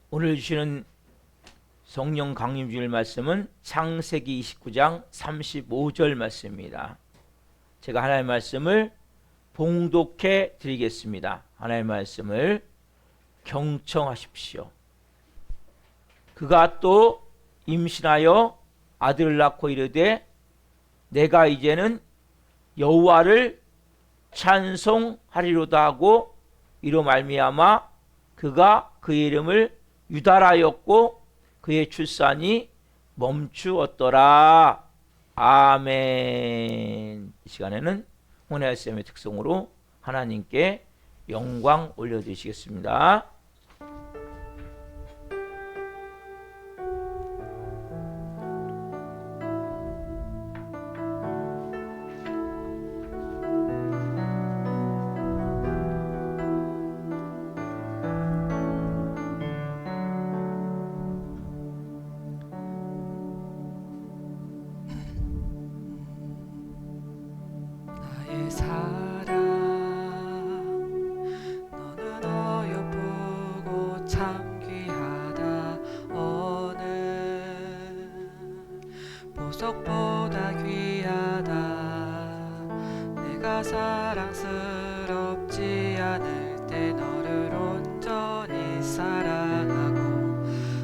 오늘 주시는 성령 강림 주일 말씀은 창세기 29장 35절 말씀입니다. 제가 하나님의 말씀을 봉독해 드리겠습니다. 하나님의 말씀을 경청하십시오. 그가 또 임신하여 아들을 낳고 이르되 내가 이제는 여호와를 찬송하리로다 하고 이로 말미암아 그가 그의 이름을 유다라 하였고 그의 출산이 멈추었더라. 아멘. 이 시간에는 혼의 말씀의 특성으로 하나님께 영광 올려드리시겠습니다. 사랑 너는 어여쁘고 참 귀하다. 어느 보석보다 귀하다. 내가 사랑스럽지 않을 때 너를 온전히 사랑하고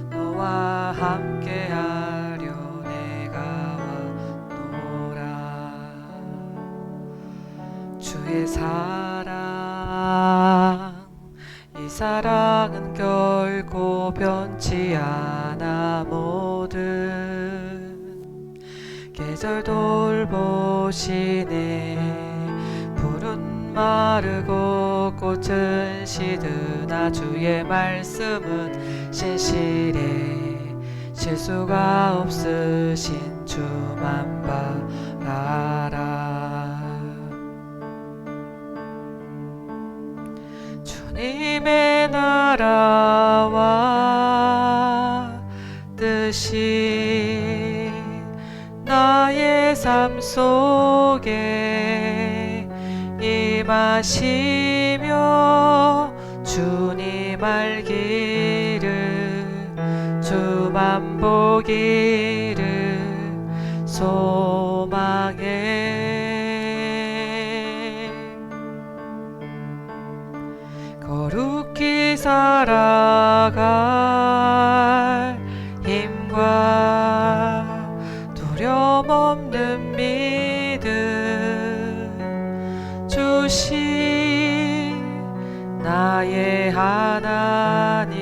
너와 함께하려 내가 왔노라. 주의 사랑, 이 사랑은 결코 변치 않아. 모든 계절 돌보시네. 푸른 마르고 꽃은 시드나 주의 말씀은 신실해. 실수가 없으신 주만 바라라. 주님의 나라와 뜻이 나의 삶 속에 임하시며 주님 알기를 주만 보기를 소망해. 거룩히 살아갈 힘과 두려움 없는 믿음 주신 나의 하나님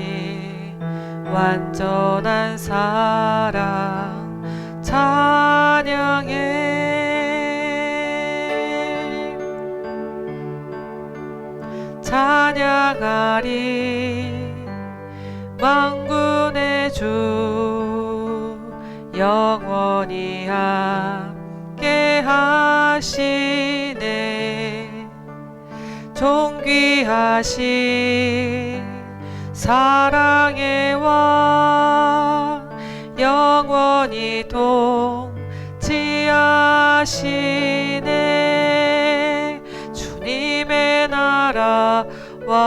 완전한 사랑 찬양해. 찬양하리 만군의 주 영원히 함께 하시네. 존귀하신 사랑의 왕 영원히 통치하시네. 주님의 나라와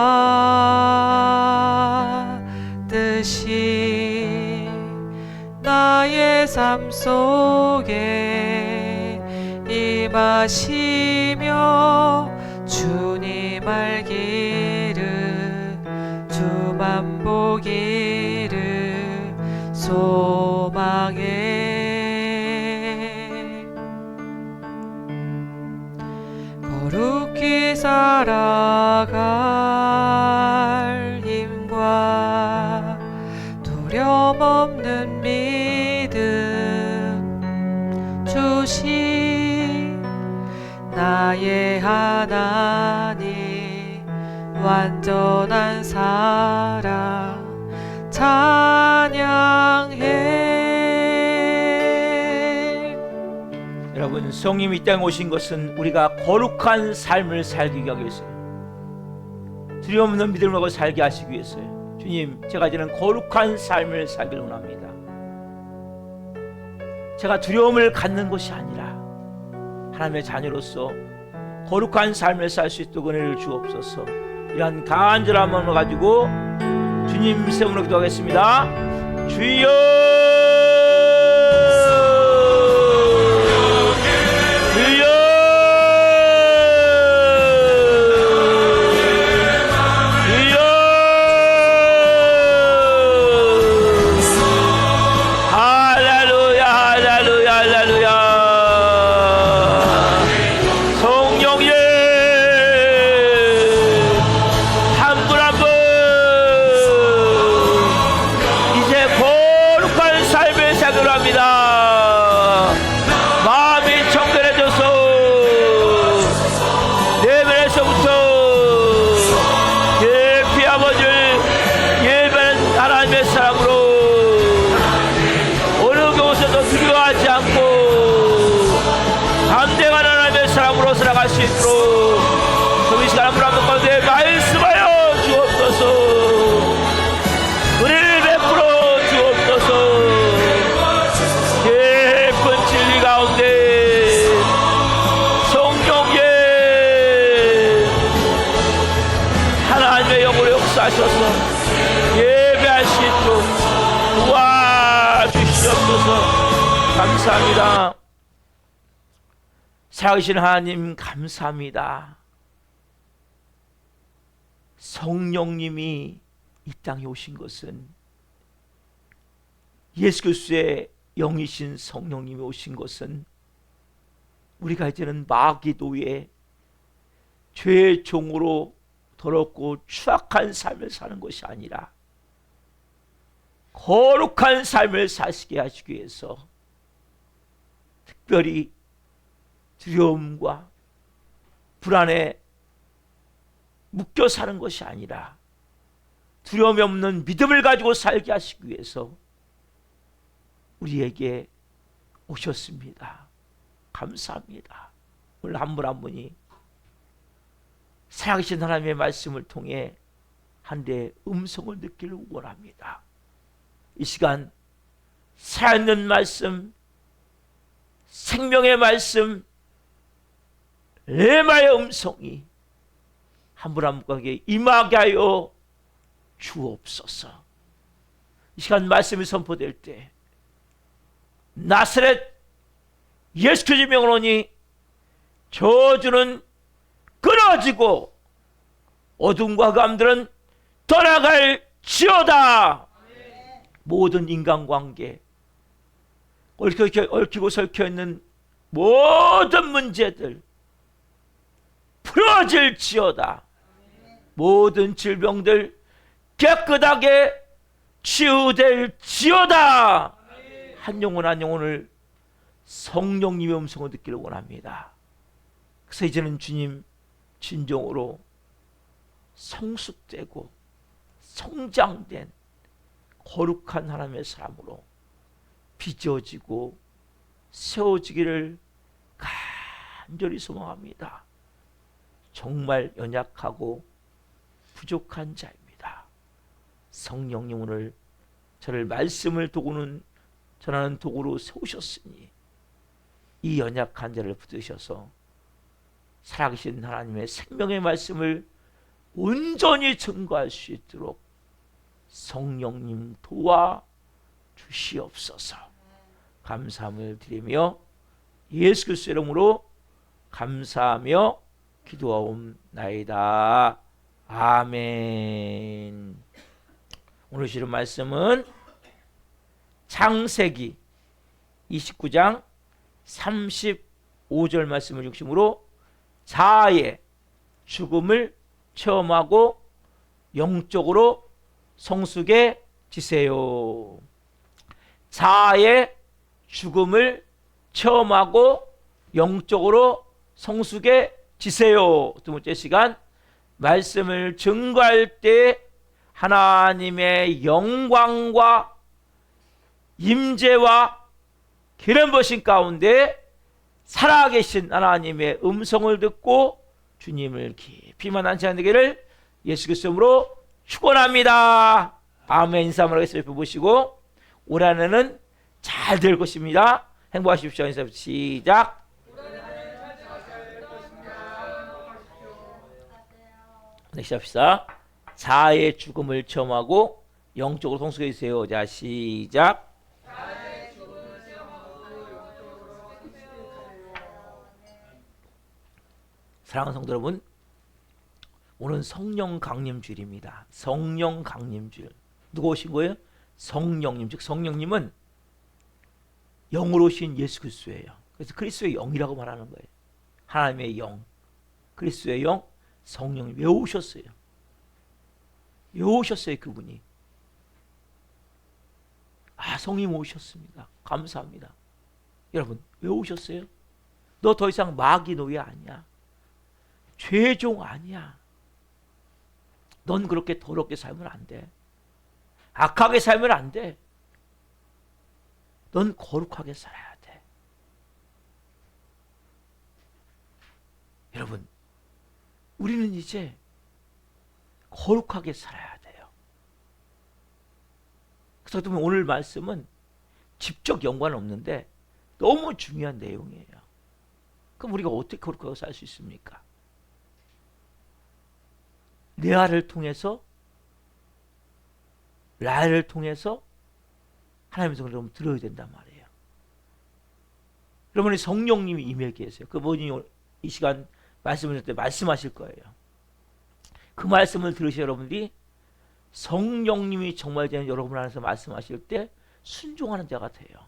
뜻이 나의 삶 속에 임하시며 주님 알기를 주만 보기를 소망해. 거룩히 살아갈 힘과 두려움 없는 믿음 주신 나의 하나님 완전한 사랑 찬양해. 여러분, 성령이 이 땅에 오신 것은 우리가 거룩한 삶을 살기 위해서요. 두려움 없는 믿음을 갖고 살게 하시기 위해서요. 주님, 제가 이제는 거룩한 삶을 살기를 원합니다. 제가 두려움을 갖는 것이 아니라 하나님의 자녀로서 거룩한 삶을 살 수 있도록 은혜를 주옵소서. 이러한 간절한 마음을 가지고 주님 세움으로 기도하겠습니다. 주여, 주여, 주여. 할렐루야, 할렐루야, 할렐루야. 성령님 한 분 한 분 이제 거룩한 삶을 시작을 합니다. 마음이 청결해져서 내면에서부터 깊이 아버지를 예배하는 하나님의 사람으로 어느 곳에도 두려워하지 않고 담대한 하나님의 사람으로 살아갈 수 있도록 이 시간 한 분 한 분 가운데 말씀하여 주옵소서. 은혜를 베풀어 주옵소서. 깊은 진리 가운데 성령의 하나님의 영으로 역사하셔서 예배할 수 있도록 도와주시옵소서. 감사합니다. 살아계신 하나님 감사합니다. 성령님이 이 땅에 오신 것은, 예수 그리스도의 영이신 성령님이 오신 것은 우리가 이제는 마귀도의 죄의 종으로 더럽고 추악한 삶을 사는 것이 아니라 거룩한 삶을 사시게 하시기 위해서 특별히 두려움과 불안에 묶여 사는 것이 아니라 두려움이 없는 믿음을 가지고 살게 하시기 위해서 우리에게 오셨습니다. 감사합니다. 오늘 한 분 한 분이 살아계신 하나님의 말씀을 통해 한 대의 음성을 느끼를 원합니다. 이 시간 살아있는 말씀, 생명의 말씀, 레마의 음성이 한 분 한 분에게 임하게 하여 주옵소서. 이 시간 말씀이 선포될 때 나사렛 예수 그리스도의 명으로니 저주는 끊어지고 어둠과 감들은 떠나갈지어다. 모든 인간관계, 얽히고 설켜있는 모든 문제들 풀어질지어다. 모든 질병들 깨끗하게 치유될지어다. 한 영혼 한 영혼을 성령님의 음성을 듣기를 원합니다. 그래서 이제는 주님 진정으로 성숙되고 성장된 거룩한 하나님의 사람으로 빚어지고 세워지기를 간절히 소망합니다. 정말 연약하고 부족한 자입니다. 성령님 오늘 저를 말씀을 도구는 전하는 도구로 세우셨으니 이 연약한 자를 붙드셔서 살아계신 하나님의 생명의 말씀을 온전히 증거할 수 있도록 성령님 도와주시옵소서. 감사함을 드리며 예수 그리스도의 이름으로 감사하며 기도하옵나이다. 아멘. 오늘 주신 말씀은 창세기 29장 35절 말씀을 중심으로 자아의 죽음을 체험하고 영적으로 성숙해지세요. 자아의 죽음을 체험하고 영적으로 성숙해지세요. 두 번째 시간 말씀을 증거할 때 하나님의 영광과 임재와 기름 부으심 가운데 살아계신 하나님의 음성을 듣고 주님을 깊이 만난 시간 되기를 예수 그리스도 이름으로 축원합니다. 아멘. 인사 한번 하겠습니다. 보시고 올 한해는 잘 될 것입니다. 행복하십시오. 인사 시작. 네, 시작합시다. 자아의 죽음을 체험하고 영적으로 성숙해 주세요. 자, 시작. 사랑하는 성도 여러분, 오늘 성령 강림주일입니다. 성령 강림주일. 누가 오신 거예요? 성령님. 즉 성령님은 영으로 오신 예수 그리스도예요. 그래서 그리스도의 영이라고 말하는 거예요. 하나님의 영, 그리스도의 영, 성령님. 왜 오셨어요? 왜 오셨어요 그분이? 성령 오셨습니다. 감사합니다. 여러분 왜 오셨어요? 너 더 이상 마귀 노예 아니야. 죄종 아니야. 넌 그렇게 더럽게 살면 안 돼. 악하게 살면 안 돼. 넌 거룩하게 살아야 돼. 여러분, 우리는 이제 거룩하게 살아야 돼요. 그래서 오늘 말씀은 직접 연관은 없는데 너무 중요한 내용이에요. 그럼 우리가 어떻게 거룩하게 살 수 있습니까? 레아를 통해서, 라엘을 통해서 하나님의 성을 여러분 들어야 된단 말이에요. 여러분이 성령님이 임해 계세요. 그분이 이 시간 말씀을 할 때 말씀하실 거예요. 그 말씀을 들으신 여러분들이 성령님이 정말 되는 여러분 안에서 말씀하실 때 순종하는 자가 돼요.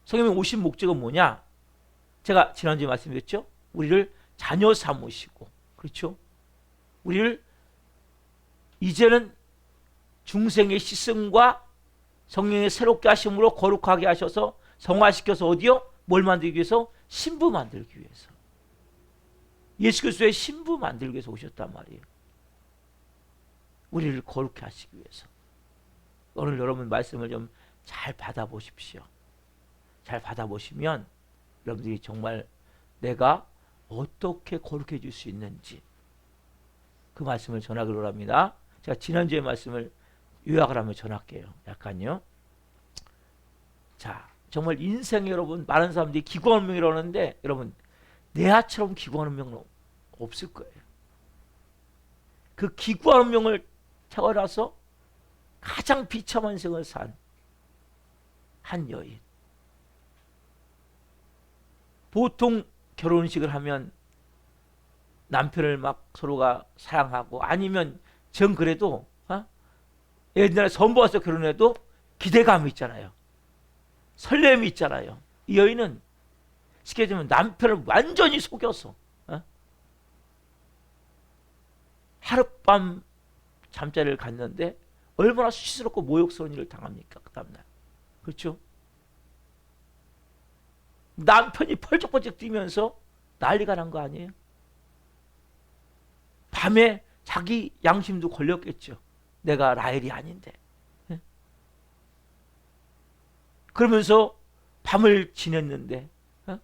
성령님 오신 목적은 뭐냐? 제가 지난주에 말씀드렸죠? 우리를 자녀 삼으시고, 그렇죠? 우리를 이제는 중생의 시승과 성령의 새롭게 하심으로 거룩하게 하셔서 성화시켜서 어디요? 뭘 만들기 위해서? 신부 만들기 위해서. 예수 그리스도의 신부 만들기 위해서 오셨단 말이에요. 우리를 거룩해 하시기 위해서. 오늘 여러분 말씀을 좀 잘 받아보십시오. 잘 받아보시면 여러분들이 정말 내가 어떻게 거룩해 줄 수 있는지 그 말씀을 전하기로 합니다. 제가 지난주에 말씀을 요약을 하면 전할게요. 약간요. 자, 정말 인생에 여러분 많은 사람들이 기구하는 명이라고 하는데 여러분 레아처럼 기구하는 명은 없을 거예요. 그 기구하는 명을 태어나서 가장 비참한 인생을 산 한 여인. 보통 결혼식을 하면 남편을 막 서로가 사랑하고 아니면 정 그래도 옛날에 선부 와서 결혼해도 기대감이 있잖아요. 설렘이 있잖아요. 이 여인은 쉽게 얘기하면 남편을 완전히 속여서 하룻밤 잠자리를 갔는데 얼마나 수치스럽고 모욕스러운 일을 당합니까? 그 다음날. 그렇죠? 남편이 펄쩍펄쩍 뛰면서 난리가 난 거 아니에요? 밤에 자기 양심도 걸렸겠죠. 내가 라헬이 아닌데. 그러면서 밤을 지냈는데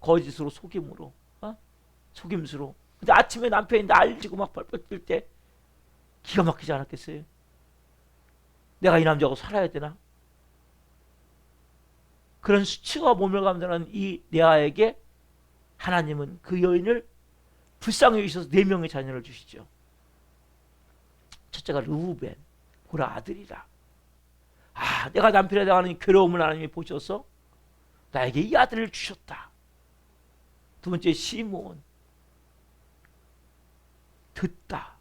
거짓으로 속임으로 속임수로. 근데 아침에 남편이 난리지고 막 펄펄 뛸 때 기가 막히지 않았겠어요? 내가 이 남자하고 살아야 되나? 그런 수치가 모멸감되는 이 레아에게 하나님은 그 여인을 불쌍히 여기셔서 4명의 자녀를 주시죠. 첫째가 르우벤, 보라 아들이라. 내가 남편에 당하는 괴로움을 하나님이 보셔서 나에게 이 아들을 주셨다. 두 번째 시몬, 듣다.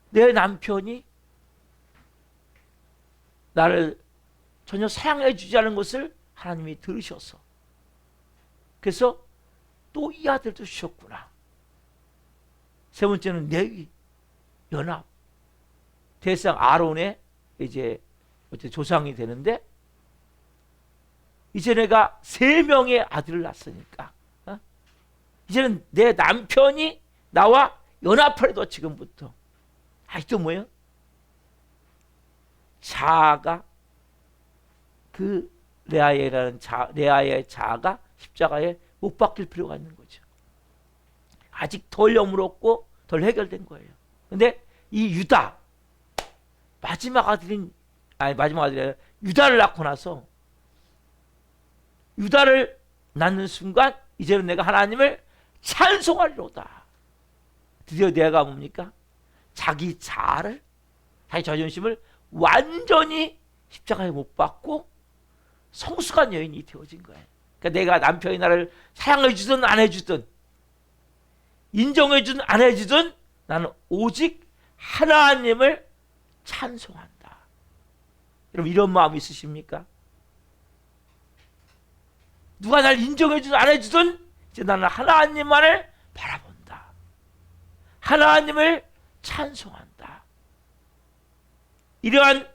내 남편이 나를 전혀 사랑해 주지 않은 것을 하나님이 들으셔서 그래서 또 이 아들도 주셨구나. 세 번째는 레위, 연합. 대상 아론의 이제 조상이 되는데 이제 내가 3명의 아들을 낳았으니까 이제는 내 남편이 나와 연합하려도 지금부터. 또 뭐예요? 자아가 그 레아의 자아가 십자가에 못 박힐 필요가 있는 거죠. 아직 덜 여물었고 덜 해결된 거예요. 근데 이 유다 마지막 아들이 아니라 유다를 낳고 나서 유다를 낳는 순간 이제는 내가 하나님을 찬송하리로다. 드디어 내가 뭡니까? 자기 자아를, 자기 자존심을 완전히 십자가에 못 박고 성숙한 여인이 되어진 거예요. 그러니까 내가 남편이 나를 사랑해 주든 안 해주든, 인정해 주든 안 해주든, 나는 오직 하나님을 찬송한다. 여러분, 이런 마음 있으십니까? 누가 날 인정해 주든 안 해주든 이제 나는 하나님만을 바라본다. 하나님을 찬송한다. 이러한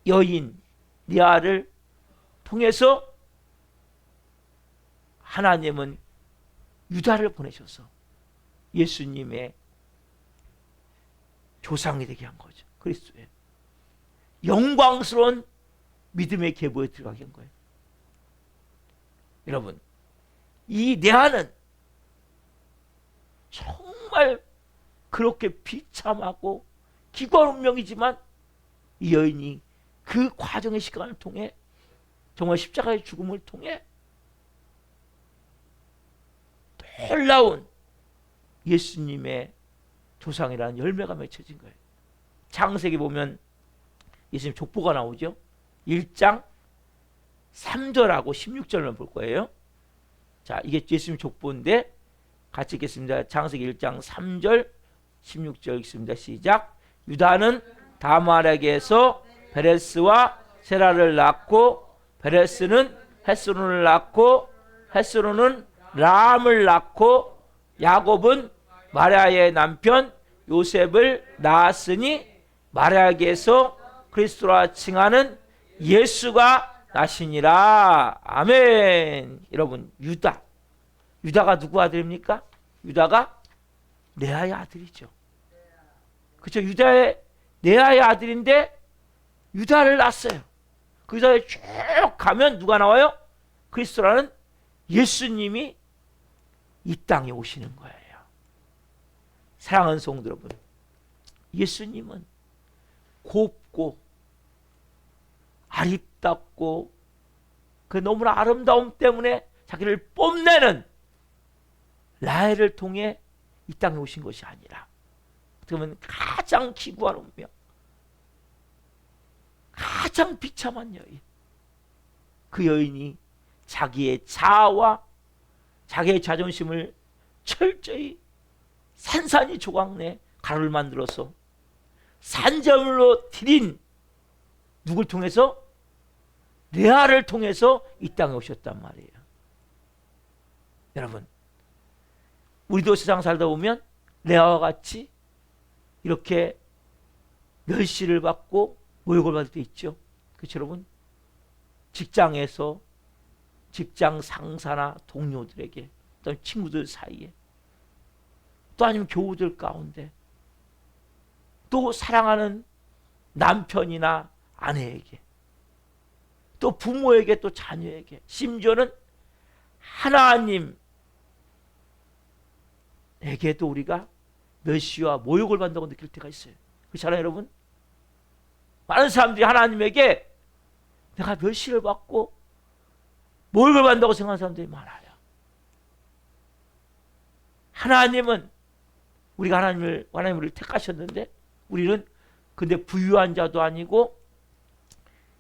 여인 리아를 통해서 하나님은 유다를 보내셔서 예수님의 조상이 되게 한 거죠. 그리스도의 영광스러운 믿음의 계보에 들어가게 한 거예요. 여러분, 이 레아는 정말 그렇게 비참하고 기구한 운명이지만 이 여인이 그 과정의 시간을 통해 정말 십자가의 죽음을 통해 놀라운 예수님의 조상이라는 열매가 맺혀진 거예요. 창세기 보면 예수님 족보가 나오죠. 1장 3절하고 16절만 볼 거예요. 자, 이게 예수님 족보인데 같이 읽겠습니다. 창세기 1장 3절 16절 읽습니다. 시작. 유다는 다말에게서 베레스와 세라를 낳고, 베레스는 헤스론을 낳고, 헤스론은 람을 낳고, 야곱은 마리아의 남편 요셉을 낳았으니 마리아에게서 그리스도라 칭하는 예수가 나시니라. 아멘. 여러분, 유다가 누구 아들입니까? 유다가 레아의 아들이죠. 그렇죠. 레아의 아들인데 유다를 낳았어요. 그 유다에 쭉 가면 누가 나와요? 그리스도라는 예수님이 이 땅에 오시는 거예요. 사랑하는 성도 여러분, 예수님은 곱고 아름답고 그 너무나 아름다움 때문에 자기를 뽐내는 라헬을 통해 이 땅에 오신 것이 아니라, 어떻게 보면 가장 기구한 운명, 가장 비참한 여인, 그 여인이 자기의 자아와 자기의 자존심을 철저히 산산이 조각내 가루를 만들어서 산재물로 드린 누굴 통해서? 레아를 통해서 이 땅에 오셨단 말이에요. 여러분, 우리도 세상 살다 보면 레아와 같이 이렇게 멸시를 받고 모욕을 받을 때 있죠. 그렇죠, 여러분? 직장에서 직장 상사나 동료들에게, 또 친구들 사이에, 또 아니면 교우들 가운데, 또 사랑하는 남편이나 아내에게, 또 부모에게, 또 자녀에게, 심지어는 하나님에게도 우리가 멸시와 모욕을 받는다고 느낄 때가 있어요. 그렇잖아요, 여러분? 많은 사람들이 하나님에게 내가 멸시를 받고 모욕을 받는다고 생각하는 사람들이 많아요. 하나님은 우리가 하나님을 택하셨는데, 우리는 근데 부유한 자도 아니고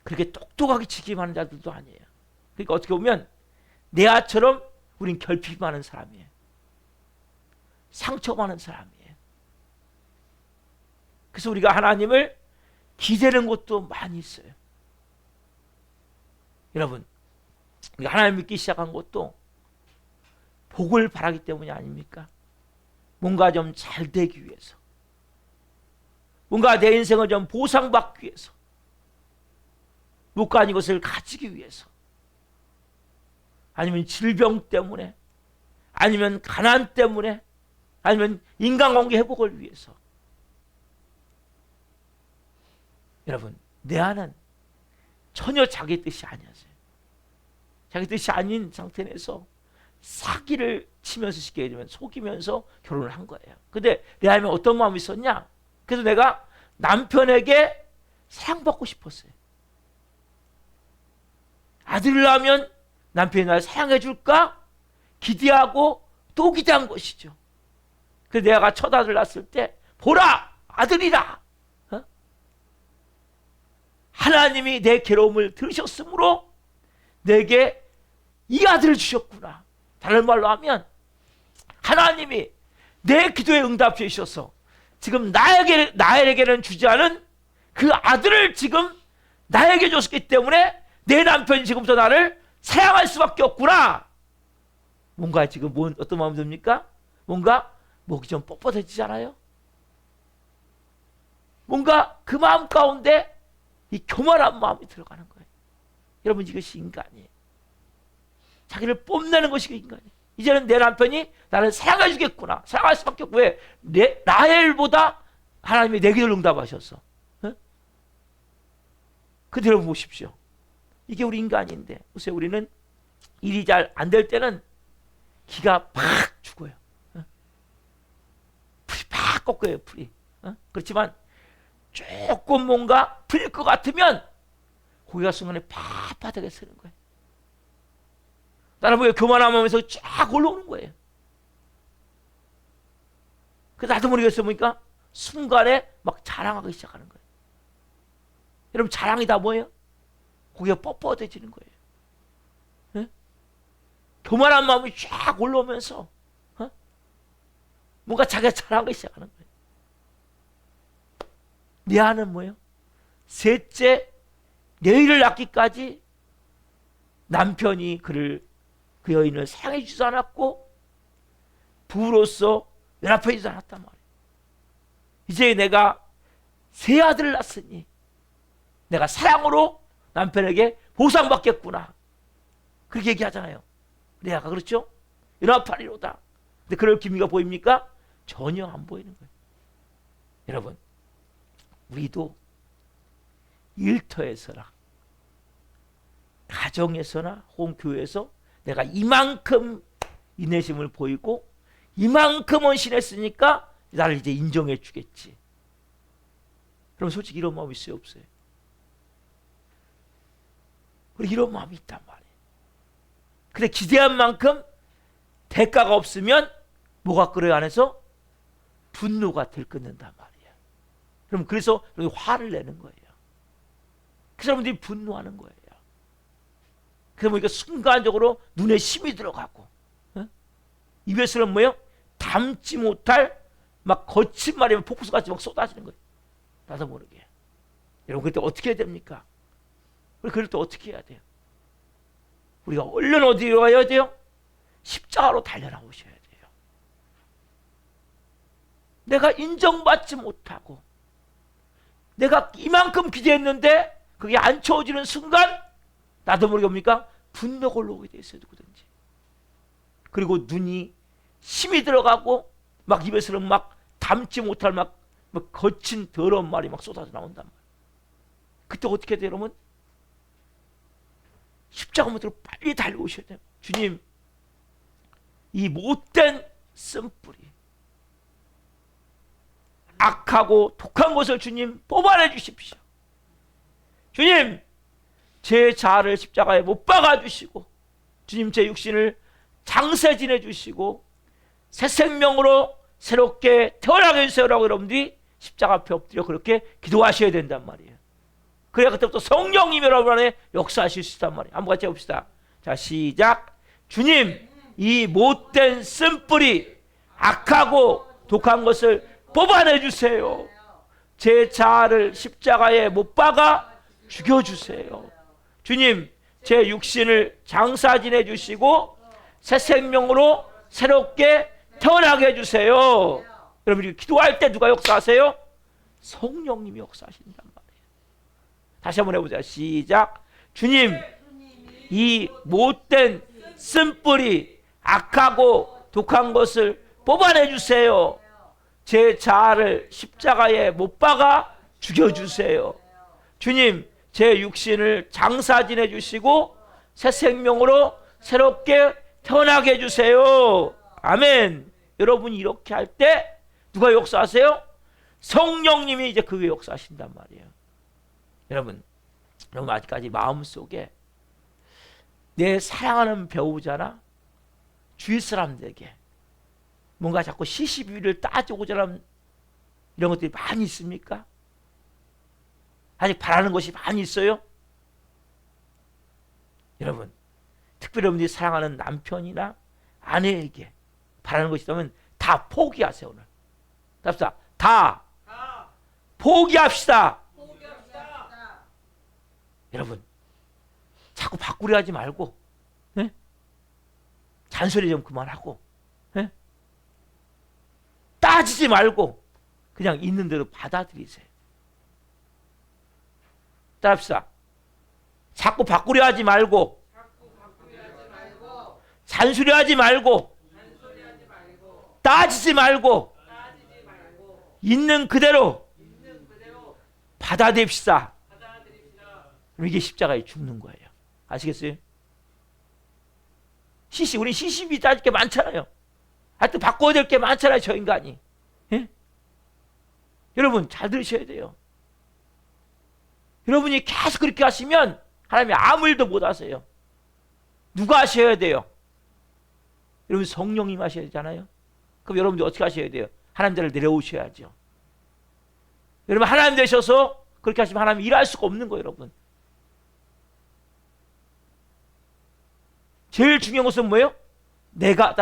그렇게 똑똑하게 지킴하는 자들도 아니에요. 그러니까 어떻게 보면 레아처럼 우린 결핍 많은 사람이에요. 상처 많은 사람이에요. 그래서 우리가 하나님을 기대는 것도 많이 있어요. 여러분, 우리가 하나님 믿기 시작한 것도 복을 바라기 때문이 아닙니까? 뭔가 좀 잘 되기 위해서, 뭔가 내 인생을 좀 보상받기 위해서, 못 가진 것을 가지기 위해서, 아니면 질병 때문에, 아니면 가난 때문에, 아니면 인간관계 회복을 위해서. 여러분, 내 안은 전혀 자기 뜻이 아니었어요. 자기 뜻이 아닌 상태에서 사기를 치면서 쉽게 얘기하면 속이면서 결혼을 한 거예요. 근데 레아는 어떤 마음이 있었냐? 그래서 내가 남편에게 사랑받고 싶었어요. 아들을 낳으면 남편이 나를 사랑해 줄까? 기대하고 또 기대한 것이죠. 그래서 내가 첫 아들을 낳았을 때, 보라! 아들이라! 하나님이 내 괴로움을 들으셨으므로 내게 이 아들을 주셨구나. 다른 말로 하면 하나님이 내 기도에 응답해 주셔서 지금 나에게는 주지 않은 그 아들을 지금 나에게 줬기 때문에 내 남편이 지금부터 나를 사랑할 수밖에 없구나. 뭔가 지금 어떤 마음이 듭니까? 뭔가 목이 좀 뻣뻣해지잖아요. 뭔가 그 마음 가운데 이 교만한 마음이 들어가는 거예요. 여러분, 이것이 인간이에요. 자기를 뽐내는 것이 인간이에요. 이제는 내 남편이 나를 사랑해 주겠구나. 사랑할 수밖에 없고. 왜? 라헬보다 하나님이 내 기도를 응답하셔서. 그대로 보십시오. 이게 우리 인간인데, 보세요. 우리는 일이 잘 안 될 때는 기가 팍 죽어요. 풀이 팍 꺾여요, 풀이. 그렇지만 조금 뭔가 풀릴 것 같으면 고개가 순간에 팍 바닥에 서는 거예요. 나는 뭐예요? 교만한 마음에서 쫙 올라오는 거예요. 그 나도 모르겠어 보니까 순간에 막 자랑하기 시작하는 거예요. 여러분, 자랑이 다 뭐예요? 고개가 뻣뻣해지는 거예요. 네? 교만한 마음이 쫙 올라오면서 뭔가 자기가 자랑하기 시작하는 거예요. 내 안은 뭐예요? 셋째, 내일을 낳기까지 남편이 그 여인을 사랑해 주지 않았고 부부로서 연합해 주지 않았단 말이에요. 이제 내가 세 아들을 낳았으니 내가 사랑으로 남편에게 보상받겠구나. 그렇게 얘기하잖아요. 레아가. 그렇죠? 연합하리로다. 근데 그럴 기미가 보입니까? 전혀 안 보이는 거예요. 여러분, 우리도 일터에서나 가정에서나 혹은 교회에서 내가 이만큼 인내심을 보이고 이만큼 헌신했으니까 나를 이제 인정해 주겠지. 그럼 솔직히 이런 마음이 있어요, 없어요? 우리 이런 마음이 있단 말이에요. 근데 기대한 만큼 대가가 없으면 뭐가 끓어요? 안에서 분노가 들끓는단 말이에요. 그럼 그래서 화를 내는 거예요. 그 사람들이 분노하는 거예요. 그래서 보니까 순간적으로 눈에 힘이 들어가고, 입에서는 뭐예요? 담지 못할 막 거친 말이면 폭포수같이 막 쏟아지는 거예요. 나도 모르게. 여러분, 그때 어떻게 해야 됩니까? 우리 그럴 때 어떻게 해야 돼요? 우리가 얼른 어디로 가야 돼요? 십자가로 달려나오셔야 돼요. 내가 인정받지 못하고 내가 이만큼 기대했는데 그게 안 채워지는 순간 나도 모르게 뭡니까? 분노가 올라오게 돼 있어요, 누구든지. 그리고 눈이 힘이 들어가고 막 입에서는 막 담지 못할 막 거친 더러운 말이 막 쏟아져 나온단 말이에요. 그때 어떻게 돼요, 여러분? 십자가 문으로 빨리 달려오셔야 돼요. 주님, 이 못된 쓴뿌리, 악하고 독한 것을 주님 뽑아내 주십시오. 주님, 제 자아를 십자가에 못 박아 주시고 주님, 제 육신을 장세 지내 주시고 새 생명으로 새롭게 태어나게 해주세요라고 여러분들이 십자가 앞에 엎드려 그렇게 기도하셔야 된단 말이에요. 그래야 그때부터 성령님이 여러분 안에 역사하실 수 있단 말이에요. 한번 같이 해봅시다. 자, 시작. 주님, 이 못된 쓴뿌리, 악하고 독한 것을 뽑아내 주세요. 제 자아를 십자가에 못 박아 죽여주세요. 주님, 제 육신을 장사지내 주시고 새 생명으로 새롭게 태어나게 해주세요. 여러분이 기도할 때 누가 역사하세요? 성령님이 역사하신단 말이에요. 다시 한번 해보자. 시작. 주님, 이 못된 쓴뿌리, 악하고 독한 것을 뽑아내 주세요. 제 자아를 십자가에 못 박아 죽여주세요. 주님, 제 육신을 장사지내 주시고 새 생명으로 새롭게 태어나게 해주세요. 아멘. 여러분이 이렇게 할 때 누가 역사하세요? 성령님이 이제 그 위에 역사하신단 말이에요. 여러분 아직까지 마음속에 내 사랑하는 배우자나 주위 사람들에게 뭔가 자꾸 시시비비를 따지고자 하는 이런 것들이 많이 있습니까? 아직 바라는 것이 많이 있어요? 여러분, 특별히 여러분들이 사랑하는 남편이나 아내에게 바라는 것이 있다면 다 포기하세요. 오늘 답사 다 포기합시다. 여러분, 자꾸 바꾸려 하지 말고, 네? 잔소리 좀 그만하고, 네? 따지지 말고 그냥 있는 대로 받아들이세요. 따라합시다. 자꾸 바꾸려 하지 말고, 잔소리 하지 말고, 따지지 말고, 있는 그대로 받아들입시다. 그럼 이게 십자가에 죽는 거예요. 아시겠어요? 우리 시집이 따질 게 많잖아요. 하여튼 바꿔야 될 게 많잖아요, 저 인간이. 예? 여러분, 잘 들으셔야 돼요. 여러분이 계속 그렇게 하시면 하나님이 아무 일도 못 하세요. 누가 하셔야 돼요? 여러분, 성령님 하셔야 되잖아요. 그럼 여러분들 어떻게 하셔야 돼요? 하나님들을 내려오셔야죠. 여러분, 하나님 되셔서 그렇게 하시면 하나님 일할 수가 없는 거예요, 여러분. 제일 중요한 것은 뭐예요? 내가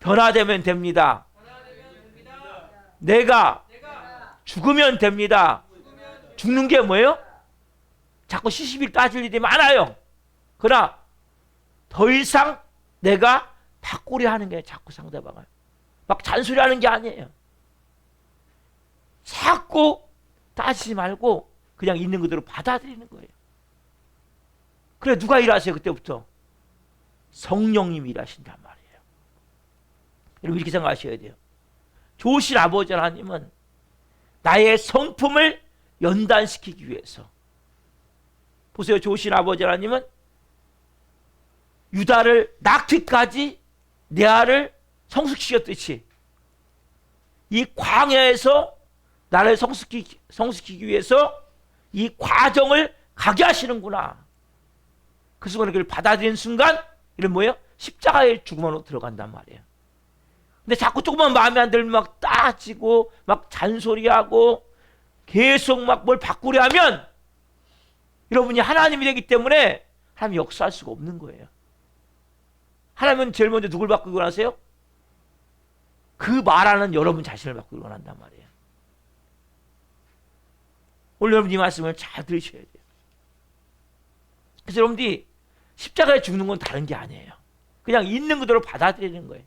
변화되면 됩니다. 내가 죽으면 됩니다. 죽는 게 뭐예요? 자꾸 시시비를 따질 일이 많아요. 그러나 더 이상 내가 바꾸려 하는 게 자꾸 상대방을 막 잔소리하는 게 아니에요. 자꾸 따지지 말고 그냥 있는 그대로 받아들이는 거예요. 그래, 누가 일하세요? 그때부터 성령님이 일하신단 말이에요. 여러분, 이렇게 생각하셔야 돼요. 좋으신 아버지 하나님은 나의 성품을 연단시키기 위해서, 보세요, 좋으신 아버지 하나님은 유다를 낳기까지 레아를 성숙시켰듯이 이 광야에서 나를 성숙시키기 위해서 이 과정을 가게 하시는구나. 그 순간에 그걸 받아들이는 순간 이런 뭐예요? 십자가의 죽음으로 들어간단 말이에요. 근데 자꾸 조금만 마음에 안 들면 막 따지고 막 잔소리하고 계속 막 뭘 바꾸려 하면 여러분이 하나님이 되기 때문에 하나님이 역사할 수가 없는 거예요. 하나님은 제일 먼저 누굴 바꾸기 원하세요? 그 말하는 여러분 자신을 바꾸기 원한단 말이에요. 오늘 여러분 이 말씀을 잘 들으셔야 돼요. 그래서 여러분들이 십자가에 죽는 건 다른 게 아니에요. 그냥 있는 그대로 받아들이는 거예요.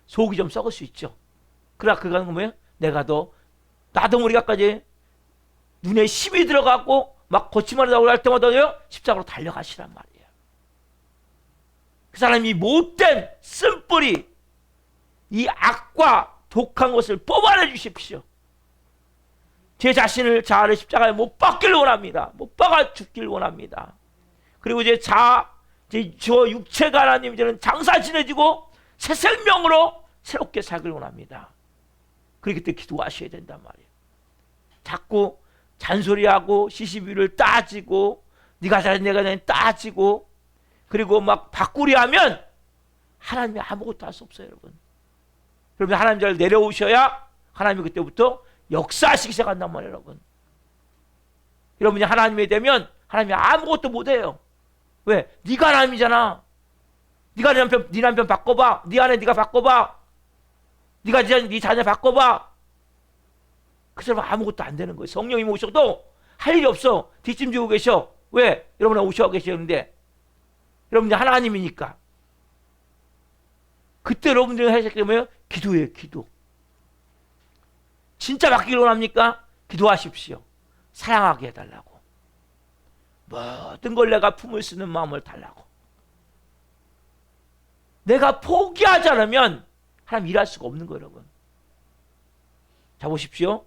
속이 좀 썩을 수 있죠. 그러나 그거는 뭐예요? 나도 모르게까지 눈에 힘이 들어가고 막 거침하려고 할 때마다요 십자가로 달려가시란 말이에요. 그 사람이 못된 쓴뿌리, 이 악과 독한 것을 뽑아내 주십시오. 제 자신을 십자가에 못 박길 원합니다. 못 박아 죽길 원합니다. 그리고 저 육체가 하나님 이제는 장사지내지고 새 생명으로 새롭게 살길 원합니다. 그렇기 때문에 기도하셔야 된단 말이에요. 자꾸 잔소리하고 시시비를 따지고 네가 잘해 내가 잘해 따지고 그리고 막 바꾸려 하면 하나님이 아무것도 할 수 없어요, 여러분. 여러분, 하나님 잘 내려오셔야 하나님이 그때부터 역사하시기 시작한단 말이에요, 여러분. 여러분이 하나님이 되면 하나님이 아무것도 못해요. 왜? 네가 하나님이잖아. 네 남편 바꿔봐. 네 아내 네가 바꿔봐. 네 자녀 바꿔봐. 그 사람은 아무것도 안 되는 거예요. 성령님이 오셔도 할 일이 없어. 뒷짐지고 계셔. 왜? 여러분 오셔 계시는데 여러분이 하나님이니까. 그때 여러분들이 하실 게 뭐예요? 기도예요, 기도. 진짜 바뀌기를 원합니까? 기도하십시오. 사랑하게 해달라고. 모든 걸 내가 품을 수 있는 마음을 달라고. 내가 포기하지 않으면 하나님 일할 수가 없는 거예요, 여러분. 자, 보십시오.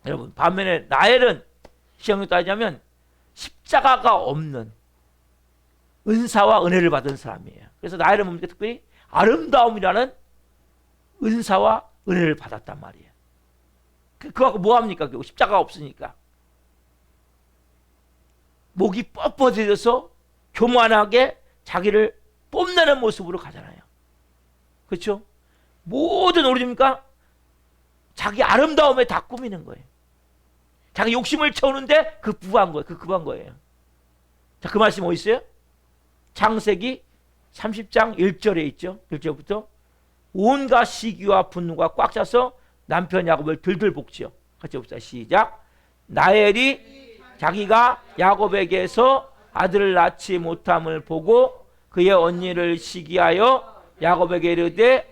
여러분, 반면에 나엘은 시험을 따지자면 십자가가 없는 은사와 은혜를 받은 사람이에요. 그래서 나엘은 뭡니까? 특별히 아름다움이라는 은사와 은혜를 받았단 말이에요. 그거 뭐합니까? 십자가가 없으니까. 목이 뻣뻣해져서 교만하게 자기를 뽐내는 모습으로 가잖아요. 그렇죠? 모든 오르십니까? 자기 아름다움에 다 꾸미는 거예요. 자기 욕심을 채우는데 급부한 거예요. 급한 거예요. 자, 그 말씀 어디 있어요? 창세기 30장 1절에 있죠. 1절부터 온갖 시기와 분노가 꽉 차서 남편 야곱을 들들 볶지요. 같이 봅시다. 시작. 라헬이 자기가 야곱에게서 아들을 낳지 못함을 보고 그의 언니를 시기하여 야곱에게 이르되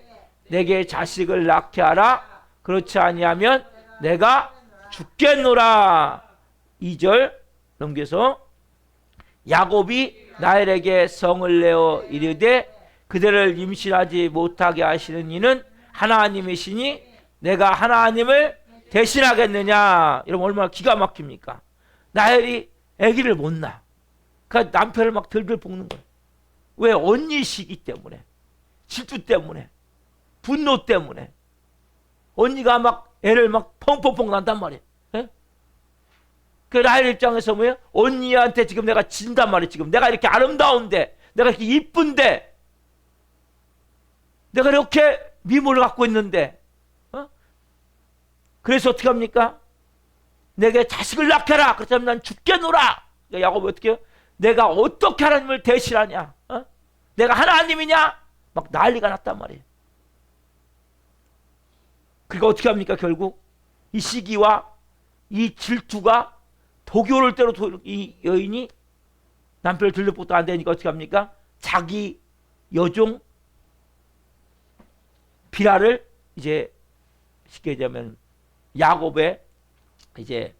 내게 자식을 낳게 하라. 그렇지 아니하면 내가 죽겠노라. 2절 넘겨서 야곱이 라헬에게 성을 내어 이르되 그대를 임신하지 못하게 하시는 이는 하나님이시니 내가 하나님을 대신하겠느냐. 여러분 얼마나 기가 막힙니까? 라헬이 아기를 못 낳아. 그러니까 남편을 막 들들 볶는 거예요. 왜? 언니 시기 때문에, 질투 때문에, 분노 때문에. 언니가 막 애를 막 펑펑펑 난단 말이에요. 예? 그 라헬 입장에서 뭐예요? 언니한테 지금 내가 진단 말이에요. 지금 내가 이렇게 아름다운데, 내가 이렇게 이쁜데, 내가 이렇게 미모를 갖고 있는데, 그래서 어떻게 합니까? 내게 자식을 낳게 하라. 그렇다면 난 죽겠노라. 그러니까 야곱이 어떻게 해요? 내가 어떻게 하나님을 대신하냐? 내가 하나님이냐? 막 난리가 났단 말이에요. 그러니까 어떻게 합니까? 결국 이 시기와 이 질투가 도교를 때로 이 여인이 남편을 들려보도 안 되니까 어떻게 합니까? 자기 여종 비라를 이제 쉽게 얘기하면 야곱의 이제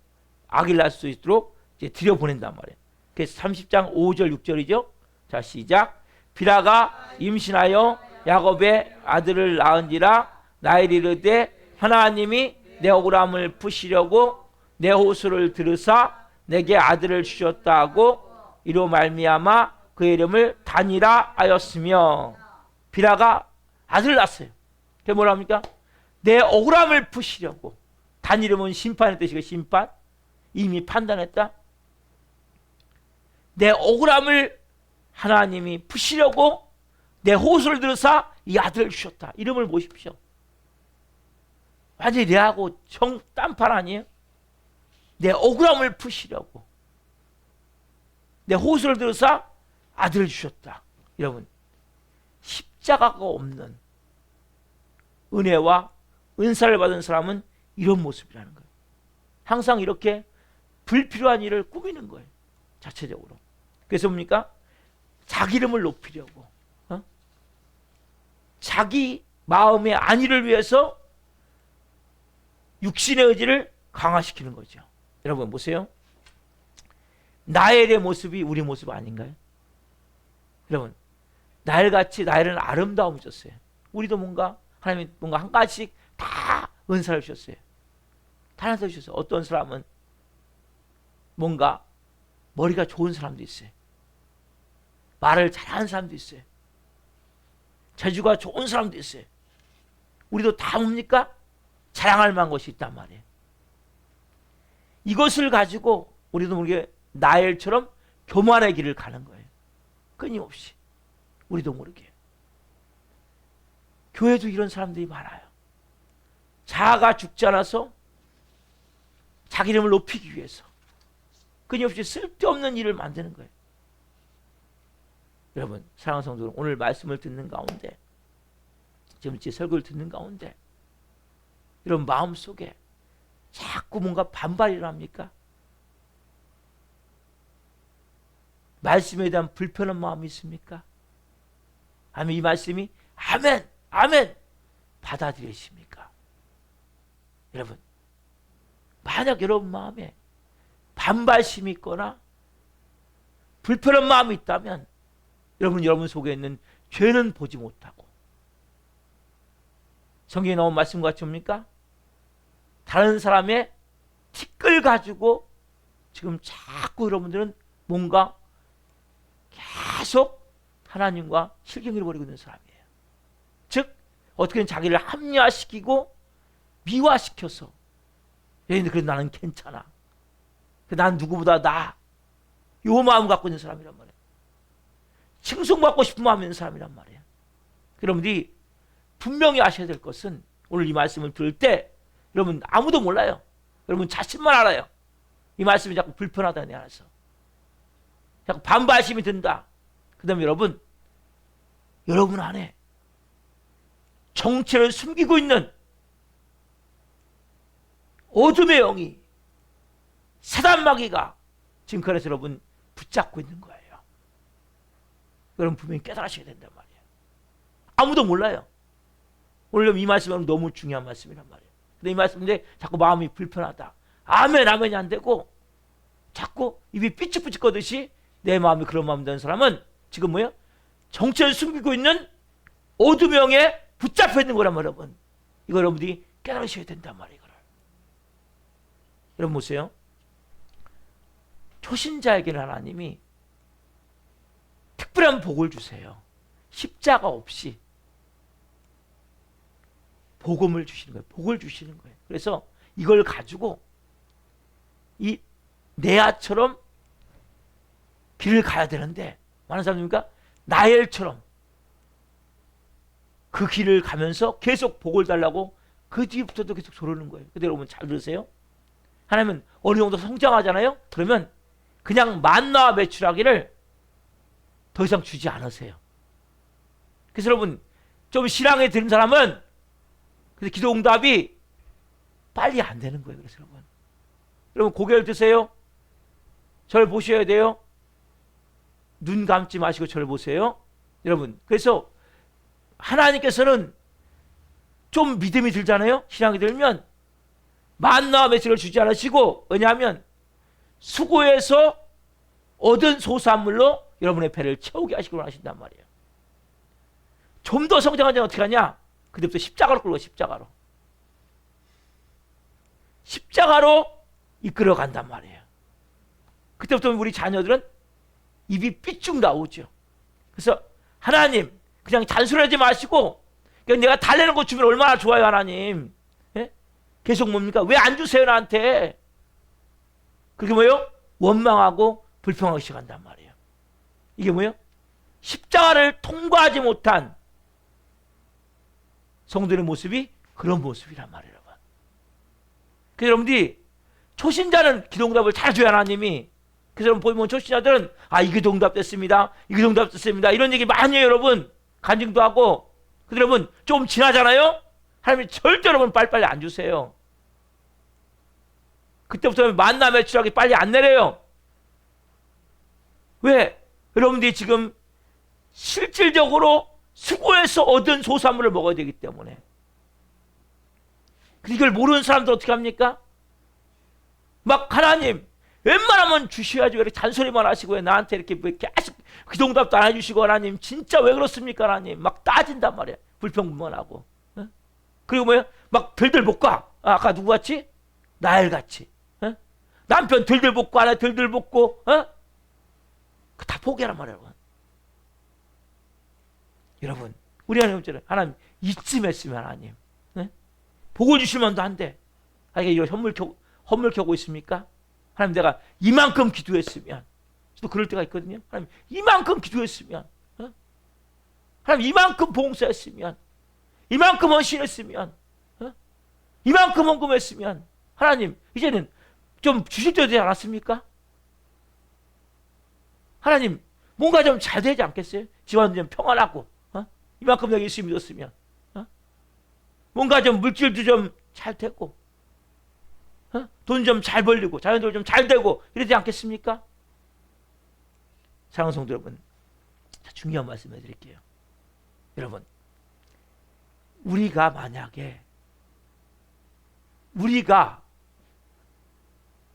아기를 낳을 수 있도록 이제 들여보낸단 말이에요. 그래서 30장 5절 6절이죠. 자, 시작. 비라가 임신하여 야곱의 아들을 낳은지라 라헬이 이르되 하나님이 내 억울함을 푸시려고 내 호소를 들으사 내게 아들을 주셨다 하고 이로 말미암아 그의 이름을 단이라 하였으며 비라가 아들을 낳았어요. 그게 뭐라 합니까? 내 억울함을 푸시려고. 단 이름은 심판의 뜻이고 심판. 이미 판단했다. 내 억울함을 하나님이 푸시려고 내 호소를 들으사 이 아들을 주셨다. 이름을 보십시오. 완전히 내하고 정 딴판 아니에요? 내 억울함을 푸시려고 내 호소를 들으사 아들을 주셨다. 여러분 십자가가 없는 은혜와 은사를 받은 사람은 이런 모습이라는 거예요. 항상 이렇게 불필요한 일을 꾸미는 거예요. 자체적으로. 그래서 뭡니까? 자기 이름을 높이려고 자기 마음의 안위를 위해서 육신의 의지를 강화시키는 거죠. 여러분 보세요. 나엘의 모습이 우리 모습 아닌가요? 여러분 나엘같이 나엘은 아름다움을 줬어요. 우리도 뭔가 하나님이 뭔가 한 가지씩 다 은사를 주셨어요. 다 하나 더 주셨어요. 어떤 사람은 뭔가 머리가 좋은 사람도 있어요. 말을 잘하는 사람도 있어요. 재주가 좋은 사람도 있어요. 우리도 다 뭡니까? 자랑할 만한 것이 있단 말이에요. 이것을 가지고 우리도 모르게 나엘처럼 교만의 길을 가는 거예요. 끊임없이. 우리도 모르게. 교회도 이런 사람들이 많아요. 자아가 죽지 않아서 자기 이름을 높이기 위해서 끊임없이 쓸데없는 일을 만드는 거예요. 여러분 사랑하는 성도 여러분, 오늘 말씀을 듣는 가운데 지금 제 설교를 듣는 가운데 이런 마음속에 자꾸 뭔가 반발이 일어납니까? 말씀에 대한 불편한 마음이 있습니까? 아니면 이 말씀이 아멘 아멘 받아들이십니까? 여러분 만약 여러분 마음에 반발심이 있거나 불편한 마음이 있다면 여러분 속에 있는 죄는 보지 못하고 성경에 나온 말씀과 같이 뭡니까? 다른 사람의 티끌 가지고 지금 자꾸 여러분들은 뭔가 계속 하나님과 실경을 벌이고 있는 사람이에요. 즉 어떻게든 자기를 합리화시키고 미화시켜서 얘네들 그래도 나는 괜찮아. 난 누구보다 나아. 요 마음 갖고 있는 사람이란 말이에요. 칭송받고 싶은 마음이 있는 사람이란 말이에요. 여러분들이 분명히 아셔야 될 것은 오늘 이 말씀을 들을 때 여러분 아무도 몰라요. 여러분 자신만 알아요. 이 말씀이 자꾸 불편하다 내 안에서. 자꾸 반발심이 든다. 그 다음에 여러분 안에 정체를 숨기고 있는 어둠의 영이, 사단 마귀가 지금 그래서 여러분 붙잡고 있는 거예요. 여러분 분명히 깨달으셔야 된단 말이에요. 아무도 몰라요. 오늘 이 말씀은 너무 중요한 말씀이란 말이에요. 근데 이 말씀인데 자꾸 마음이 불편하다. 아멘 아멘이 안 되고 자꾸 입이 삐죽삐죽 거듯이 내 마음이 그런 마음 되는 사람은 지금 뭐예요? 정체를 숨기고 있는 어둠의 영에 붙잡혀 있는 거란 말이에요. 여러분. 이거 여러분들이 깨달으셔야 된단 말이에요. 이거를. 여러분 보세요. 초신자에게는 하나님이 특별한 복을 주세요. 십자가 없이 복음을 주시는 거예요. 복을 주시는 거예요. 그래서 이걸 가지고 이 네아처럼 길을 가야 되는데 많은 사람들이니까 나엘처럼 그 길을 가면서 계속 복을 달라고 그 뒤부터도 계속 조르는 거예요. 근데 여러분 잘 들으세요. 하나님은 어느 정도 성장하잖아요. 그러면 그냥 만나와 메추라기를 더 이상 주지 않으세요. 그래서 여러분 좀 신앙에 드는 사람은 그래서 기도 응답이 빨리 안 되는 거예요. 그래서 여러분 고개를 드세요. 저를 보셔야 돼요. 눈 감지 마시고 저를 보세요. 여러분 그래서 하나님께서는 좀 믿음이 들잖아요. 신앙이 들면 만나와 메추라기를 주지 않으시고, 왜냐하면 수고해서 얻은 소산물로 여러분의 배를 채우게 하시기로 하신단 말이에요. 좀 더 성장하자면 어떻게 하냐? 그때부터 십자가로 끌고 십자가로. 십자가로 이끌어 간단 말이에요. 그때부터 우리 자녀들은 입이 삐쭉 나오죠. 그래서 하나님 그냥 잔소리하지 마시고 그냥 내가 달래는 거 주면 얼마나 좋아요. 하나님. 예? 계속 뭡니까? 왜 안 주세요 나한테? 그게 뭐예요? 원망하고 불평하기 시작한단 말이에요. 이게 뭐예요? 십자가를 통과하지 못한 성도의 모습이 그런 모습이란 말이에요. 여러분. 그래서 여러분들이 초신자는 기도응답을 잘 줘야 하나님이. 그래서 여러분 보면 초신자들은 이 기도응답 됐습니다. 이 기도응답 됐습니다. 이런 얘기 많이 해요. 여러분. 간증도 하고. 근데 여러분 좀 지나잖아요. 하나님이 절대 여러분 빨리빨리 안 주세요. 그때부터 만나 매출하기 빨리 안 내려요. 왜? 여러분들이 지금 실질적으로 수고해서 얻은 소산물을 먹어야 되기 때문에. 이걸 모르는 사람들 어떻게 합니까? 막 하나님 웬만하면 주셔야지 왜 이렇게 잔소리만 하시고 왜 나한테 이렇게 계속 기도응답도 안 해주시고 하나님 진짜 왜 그렇습니까 하나님 막 따진단 말이에요. 불평불만하고. 어? 그리고 뭐예요? 막 들들 볶아. 아까 누구같이? 나엘같이. 어? 남편 들들 볶고 아내 들들 볶고 다 포기하란 말이에요. 여러분 우리 하나님 이쯤 했으면 하나님 복을 주실만도 한데 이거 헌물 켜고 있습니까? 하나님 내가 이만큼 기도했으면 또 그럴 때가 있거든요. 하나님 이만큼 기도했으면 하나님 이만큼 봉사했으면 이만큼 헌신했으면 이만큼 헌금했으면 하나님 이제는 좀 주실 때 되지 않았습니까? 하나님 뭔가 좀 잘 되지 않겠어요? 집안도 좀 평안하고 이만큼 내가 예수 믿었으면 뭔가 좀 물질도 좀 잘 되고 돈 좀 잘 벌리고 자녀들 좀 잘 되고 이러지 않겠습니까? 사랑하는 성도 여러분 중요한 말씀 해드릴게요. 여러분 우리가 만약에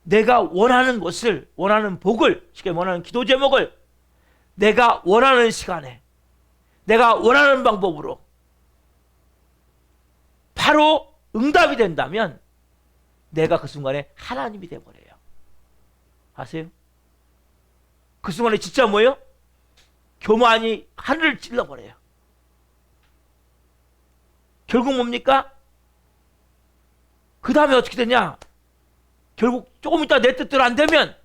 내가 원하는 것을 원하는 복을 쉽게 원하는 기도 제목을 내가 원하는 시간에 내가 원하는 방법으로 바로 응답이 된다면 내가 그 순간에 하나님이 되어버려요. 아세요? 그 순간에 진짜 뭐예요? 교만이 하늘을 찔러버려요. 결국 뭡니까? 그 다음에 어떻게 되냐? 결국 조금 있다 내 뜻대로 안 되면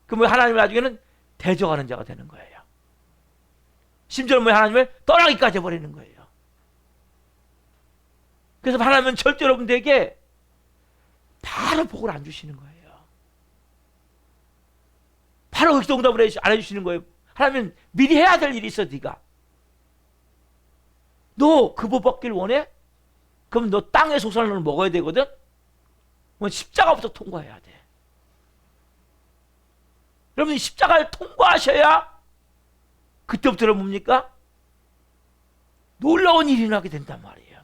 그러면 하나님이 나중에는 대적하는 자가 되는 거예요. 심지어는 뭐 하나님을 떠나기까지 해버리는 거예요. 그래서 하나님은 절대 여러분들에게 바로 복을 안 주시는 거예요. 바로 기도응답을 안 해주시는 거예요. 하나님은 미리 해야 될 일이 있어. 네가 너 그 복 받길 원해? 그럼 너 땅의 소산을 먹어야 되거든. 뭐 십자가부터 통과해야 돼. 여러분 십자가를 통과하셔야 그때부터는 뭡니까? 놀라운 일이 나게 된단 말이에요.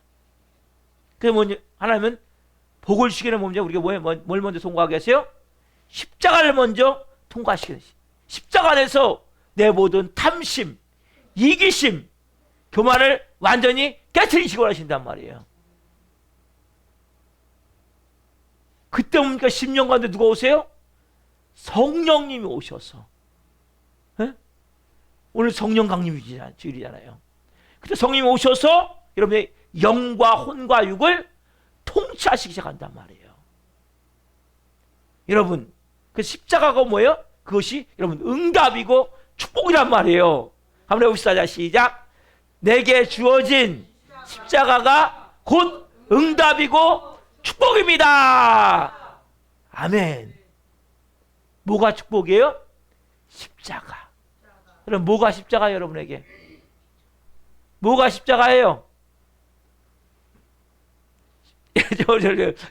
그래서 뭐냐? 하나님은 복을 주시기는 뭡니까? 우리가 뭘 먼저 통과하게 하세요? 십자가를 먼저 통과하시게 되시. 십자가 안에서 내 모든 탐심, 이기심, 교만을 완전히 깨트리시고 하신단 말이에요. 그때 뭡니까? 10년간 누가 오세요? 성령님이 오셔서. 에? 오늘 성령 강림주일이잖아요. 그때 성령님이 오셔서 여러분의 영과 혼과 육을 통치하시기 시작한단 말이에요. 여러분 그 십자가가 뭐예요? 그것이 여러분 응답이고 축복이란 말이에요. 한번 해봅시다. 자, 시작. 내게 주어진 십자가가 곧 응답이고 축복입니다. 아멘. 뭐가 축복이에요? 십자가. 그럼 뭐가 십자가예요, 여러분에게? 뭐가 십자가예요?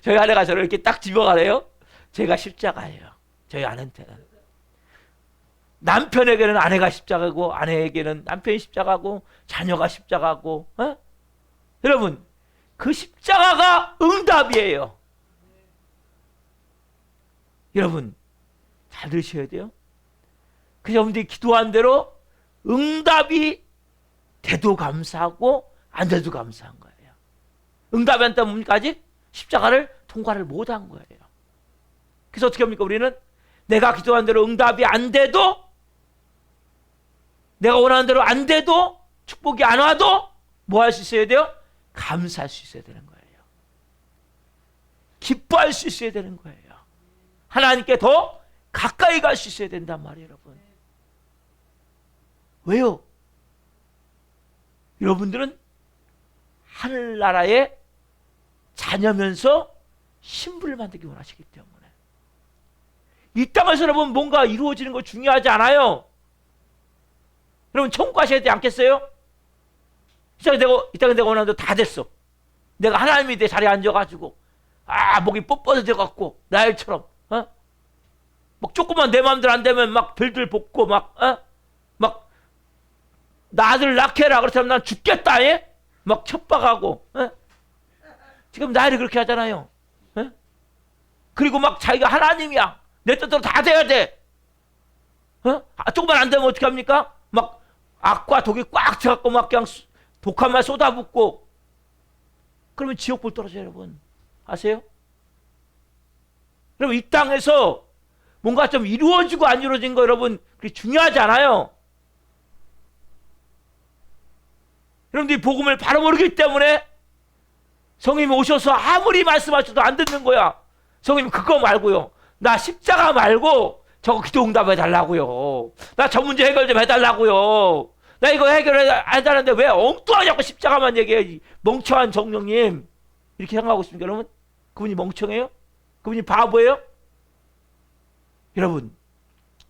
저희 아내가 저를 이렇게 딱 집어가래요. 제가 십자가예요. 저희 아내한테는. 남편에게는 아내가 십자가고, 아내에게는 남편이 십자가고, 자녀가 십자가고. 어? 여러분 그 십자가가 응답이에요. 여러분 잘 들으셔야 돼요. 그 여러분들이 기도한 대로 응답이 돼도 감사하고 안 돼도 감사한 거예요. 응답이 안 되면 뭡니까? 아직 십자가를 통과를 못한 거예요. 그래서 어떻게 합니까? 우리는 내가 기도한 대로 응답이 안 돼도, 내가 원하는 대로 안 돼도, 축복이 안 와도 뭐 할 수 있어야 돼요? 감사할 수 있어야 되는 거예요. 기뻐할 수 있어야 되는 거예요. 하나님께 더 가까이 갈 수 있어야 된단 말이에요, 여러분. 왜요? 여러분들은 하늘나라의 자녀면서 신부를 만들기 원하시기 때문에 이 땅에서 여러분 뭔가 이루어지는 거 중요하지 않아요. 여러분 천국 가셔야 되지 않겠어요? 이 땅에 내가 원하는 대로 다 됐어. 내가 하나님이 내 자리에 앉아가지고 목이 뻣뻣해져갖고 나일처럼 막 조금만 내 마음대로 안 되면 막 별들 볶고 막 나 아들 낳게라 그렇다면 난 죽겠다. 막 협박하고 지금 나일이 그렇게 하잖아요. 그리고 막 자기가 하나님이야. 내 뜻대로 다 돼야 돼. 조금만 안 되면 어떻게 합니까? 막 악과 독이 꽉 차갖고 막 그냥 독한 말 쏟아붓고 그러면 지옥불 떨어져요. 여러분 아세요? 여러분 이 땅에서 뭔가 좀 이루어지고 안 이루어진 거 여러분 그게 중요하지 않아요. 여러분들이 복음을 바로 모르기 때문에 성령님이 오셔서 아무리 말씀하셔도 안 듣는 거야. 성령님 그거 말고요. 나 십자가 말고 저거 기도 응답해 달라고요. 나 저 문제 해결 좀 해달라고요. 나 이거 해달라는데 왜 엉뚱하냐고 십자가만 얘기해. 멍청한 성령님. 이렇게 생각하고 있습니까 여러분? 그분이 멍청해요? 그분이 바보예요?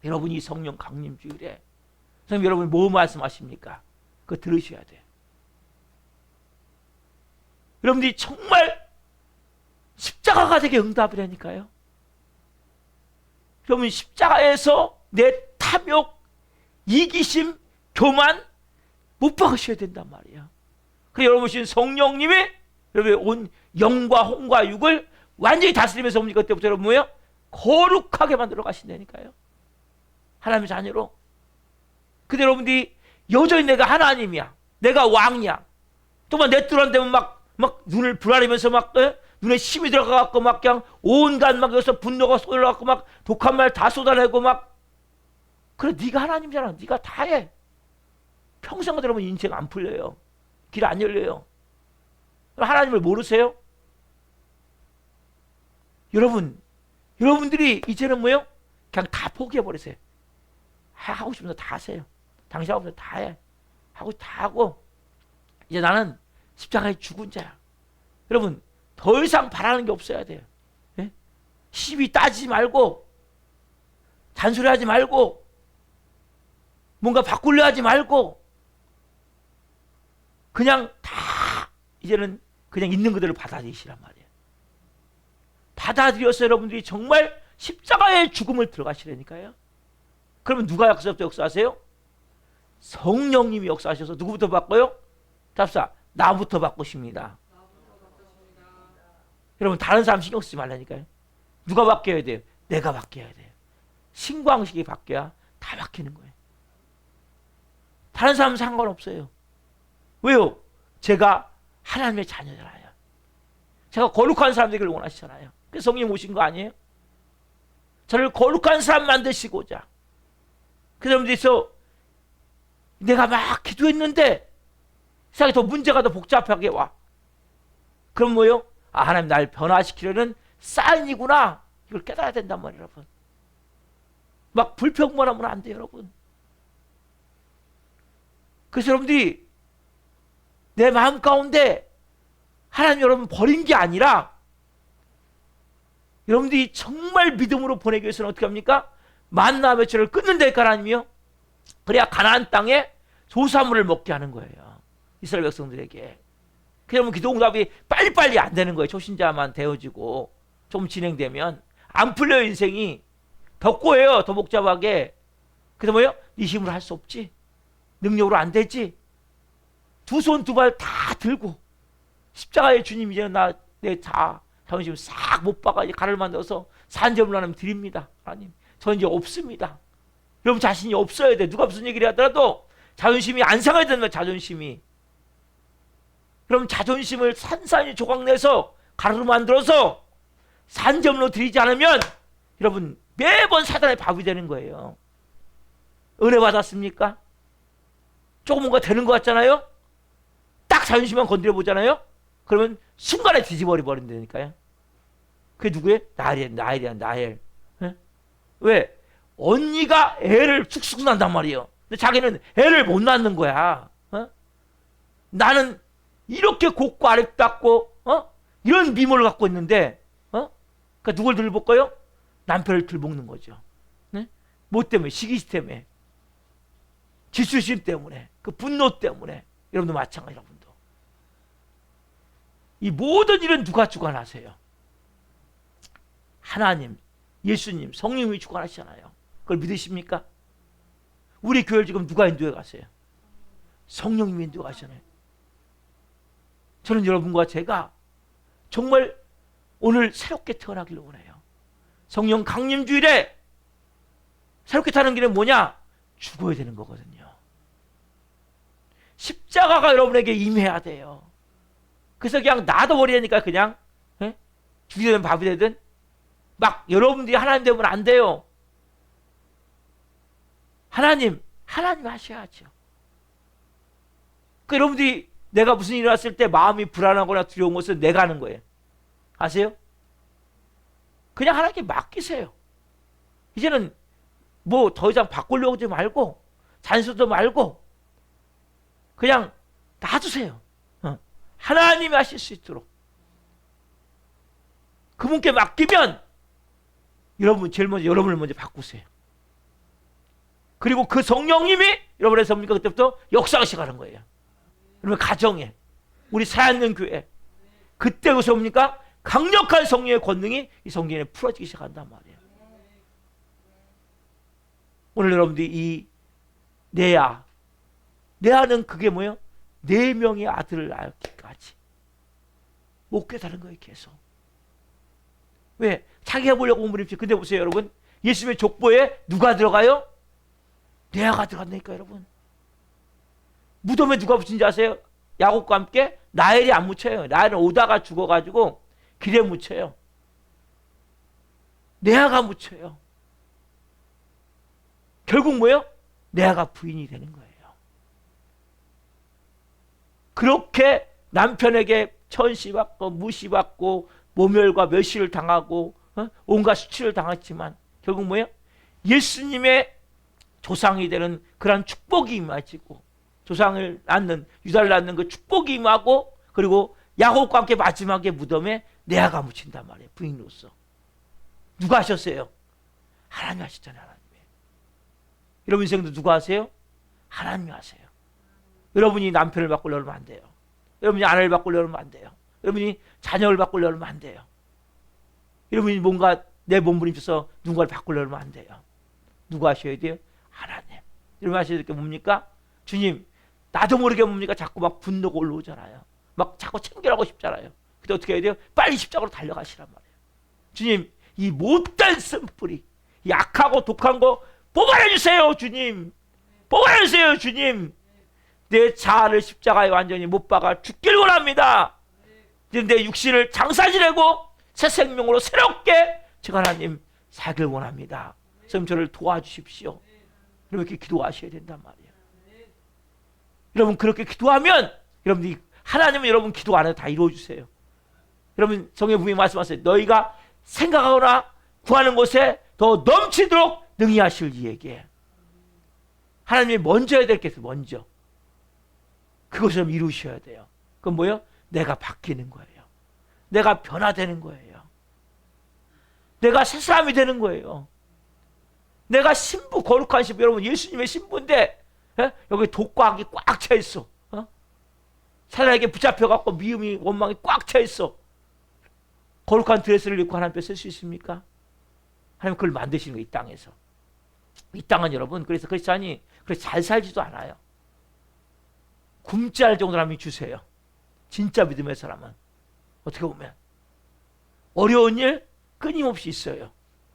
여러분이 성령 강림주일에 선생님 여러분이 뭐 말씀하십니까? 그거 들으셔야 돼. 여러분들이 정말 십자가가 되게 응답이라니까요. 여러분 십자가에서 내 탐욕, 이기심, 교만 못 박으셔야 된단 말이야. 그래 여러분 보신 성령님이 여러분의 온 영과 혼과 육을 완전히 다스리면서 뭡니까? 그때부터 여러분 뭐예요? 거룩하게 만들어 가신다니까요. 하나님의 자녀로. 근데 여러분들이 여전히 내가 하나님이야. 내가 왕이야. 또만 내 뜻 안 되면 막 눈을 부라리면서 눈에 힘이 들어가갖고 막 그냥 온갖 막 여기서 분노가 쏟아갖고 막 독한 말 다 쏟아내고 막 그래 네가 하나님이잖아. 네가 다 해. 평생 여러분 인생 안 풀려요. 길 안 열려요. 하나님을 모르세요? 여러분들이 이제는 뭐예요? 그냥 다 포기해버리세요. 하고 싶은 거 다 하세요. 당신 하고 싶은 거 다 해. 하고 다 하고 이제 나는 십자가에 죽은 자야. 여러분 더 이상 바라는 게 없어야 돼요. 예? 시비 따지지 말고 잔소리하지 말고 뭔가 바꾸려 하지 말고 그냥 다 이제는 그냥 있는 그대로 받아들이시란 말이에요. 받아들여서 여러분들이 정말 십자가의 죽음을 들어가시라니까요. 그러면 누가 역사하세요? 성령님이 역사하셔서 누구부터 바꿔요? 답사, 나부터 바꾸십니다. 여러분 다른 사람 신경 쓰지 말라니까요. 누가 바뀌어야 돼요? 내가 바뀌어야 돼요. 신광식이 바뀌어야 다 바뀌는 거예요. 다른 사람은 상관없어요. 왜요? 제가 하나님의 자녀잖아요. 제가 거룩한 사람 되기를 원하시잖아요. 그래서 성령 오신 거 아니에요? 저를 거룩한 사람 만드시고자. 그래서 내가 막 기도했는데 세상에 더 문제가 더 복잡하게 와. 그럼 뭐요? 아, 하나님 날 변화시키려는 사인이구나. 이걸 깨달아야 된단 말이에요, 여러분. 막 불평만 하면 안 돼요, 여러분. 그래서 여러분들이 내 마음 가운데 하나님 여러분 버린 게 아니라 여러분들이 정말 믿음으로 보내기 위해서는 어떻게 합니까? 만나 매출을 끊는다니까 하나님이요. 그래야 가나안 땅에 소사물을 먹게 하는 거예요. 이스라엘 백성들에게. 그러면 기도응답이 빨리빨리 안 되는 거예요. 초신자만 되어지고 좀 진행되면 안 풀려요. 인생이 더 꼬여요. 더 복잡하게. 그래서 뭐예요? 네 힘으로 할 수 없지. 능력으로 안 되지. 두 손 두 발 다 들고 십자가의 주님 이제는 나 내 자존심 싹 못 박아 이제 가를 만들어서 산점을 하나님 드립니다. 하나님 저는 이제 없습니다. 여러분 자신이 없어야 돼. 누가 무슨 얘기를 하더라도 자존심이 안 상해야 된다. 자존심이. 그럼 자존심을 산산이 조각내서 가루로 만들어서 산점으로 드리지 않으면 여러분 매번 사단의 밥이 되는 거예요. 은혜 받았습니까? 조금 뭔가 되는 것 같잖아요? 딱 자존심만 건드려 보잖아요? 그러면 순간에 뒤집어 버린다니까요. 그게 누구예요? 나엘이야. 왜? 언니가 애를 쑥쑥 낳는단 말이에요. 근데 자기는 애를 못 낳는 거야. 나는 이렇게 곱고 아름답고 이런 미모를 갖고 있는데 그러니까 누굴 들볶아요? 남편을 들볶는 거죠. 네? 뭐 때문에? 시기심 때문에. 지수심 때문에. 그 분노 때문에. 여러분도 마찬가지. 여러분도 이 모든 일은 누가 주관하세요? 하나님, 예수님, 성령님이 주관하시잖아요. 그걸 믿으십니까? 우리 교회를 지금 누가 인도해 가세요? 성령님이 인도해 가시잖아요. 저는 여러분과 제가 정말 오늘 새롭게 태어나기를 원해요. 성령 강림주일에 새롭게 타는 길은 뭐냐? 죽어야 되는 거거든요. 십자가가 여러분에게 임해야 돼요. 그래서 그냥 놔둬버리니까 그냥 죽이 되든 밥이 되든 막 여러분들이 하나님 되면 안 돼요. 하나님 하셔야죠. 그 여러분들이 내가 무슨 일이 났을 때 마음이 불안하거나 두려운 것은 내가 하는 거예요. 아세요? 그냥 하나님께 맡기세요. 이제는 뭐 더 이상 바꾸려고 하지 말고 잔소리도 말고 그냥 놔두세요. 하나님이 하실 수 있도록 그분께 맡기면 여러분 제일 먼저 여러분을 먼저 바꾸세요. 그리고 그 성령님이 여러분의 섭니까? 그때부터 역사하시가는 거예요. 그러면 가정에 우리 사역하는 교회 그때부터 뭡니까? 강력한 성령의 권능이 이 성경에 풀어지기 시작한단 말이에요. 오늘 여러분들이 이 레아는 그게 뭐예요? 4명의 아들을 낳기까지 못 깨달은 거예요. 계속. 왜? 자기가 보려고 몸부림치. 근데 보세요 여러분, 예수님의 족보에 누가 들어가요? 레아가 들어간다니까 여러분. 무덤에 누가 붙인지 아세요? 야곱과 함께 라헬이 안 묻혀요. 라헬은 오다가 죽어가지고 길에 묻혀요. 레아가 묻혀요. 결국 뭐예요? 레아가 부인이 되는 거예요. 그렇게 남편에게 천시받고 무시받고 모멸과 멸시를 당하고 온갖 수치를 당했지만 결국 뭐예요? 예수님의 조상이 되는 그런 축복이 임하시고 조상을 낳는 유다를 낳는 그 축복이 임하고 그리고 야곱과 함께 마지막에 무덤에 레아가 묻힌단 말이에요. 부인으로서. 누가 하셨어요? 하나님 하셨잖아요. 하나님이. 여러분 인생도 누가 하세요? 하나님이 하세요. 여러분이 남편을 바꾸려면 안 돼요. 여러분이 아내를 바꾸려면 안 돼요. 여러분이 자녀를 바꾸려면 안 돼요. 여러분이 뭔가 내 몸부림쳐서 누군가를 바꾸려면 안 돼요. 누가 하셔야 돼요? 하나님. 여러분 하셔야 될 게 뭡니까? 주님, 나도 모르게 뭡니까? 자꾸 막 분노가 올라오잖아요. 막 자꾸 챙겨라고 싶잖아요. 근데 어떻게 해야 돼요? 빨리 십자가로 달려가시란 말이에요. 주님, 이 못된 쓴뿌리, 이 악하고 독한 거 뽑아내주세요, 주님. 뽑아내주세요, 주님. 내 자아를 십자가에 완전히 못 박아 죽길 원합니다. 내 육신을 장사지내고 새 생명으로 새롭게 제가 하나님 살길 원합니다. 선생님 저를 도와주십시오. 여러분 이렇게 기도하셔야 된단 말이에요. 여러분 그렇게 기도하면 여러분이 하나님은 여러분 기도 안에 다 이루어주세요. 여러분 성경 분명히 말씀하세요. 너희가 생각하거나 구하는 곳에 더 넘치도록 능히 하실 이에게. 하나님이 먼저 해야 될 게 있어요. 먼저. 그것을 좀 이루셔야 돼요. 그건 뭐예요? 내가 바뀌는 거예요. 내가 변화되는 거예요. 내가 새 사람이 되는 거예요. 내가 신부, 거룩한 신부, 여러분 예수님의 신부인데 여기 독과 악이 꽉 차 있어. 사단에게 붙잡혀갖고 미움이 원망이 꽉 차 있어. 거룩한 드레스를 입고 하나님 앞에 설 수 있습니까? 하나님 그걸 만드시는 거예요. 이 땅에서. 이 땅은 여러분 그래서 크리스찬이 그래서 잘 살지도 않아요. 굶지 않을 정도로 하나님이 주세요. 진짜 믿음의 사람은 어떻게 보면 어려운 일 끊임없이 있어요.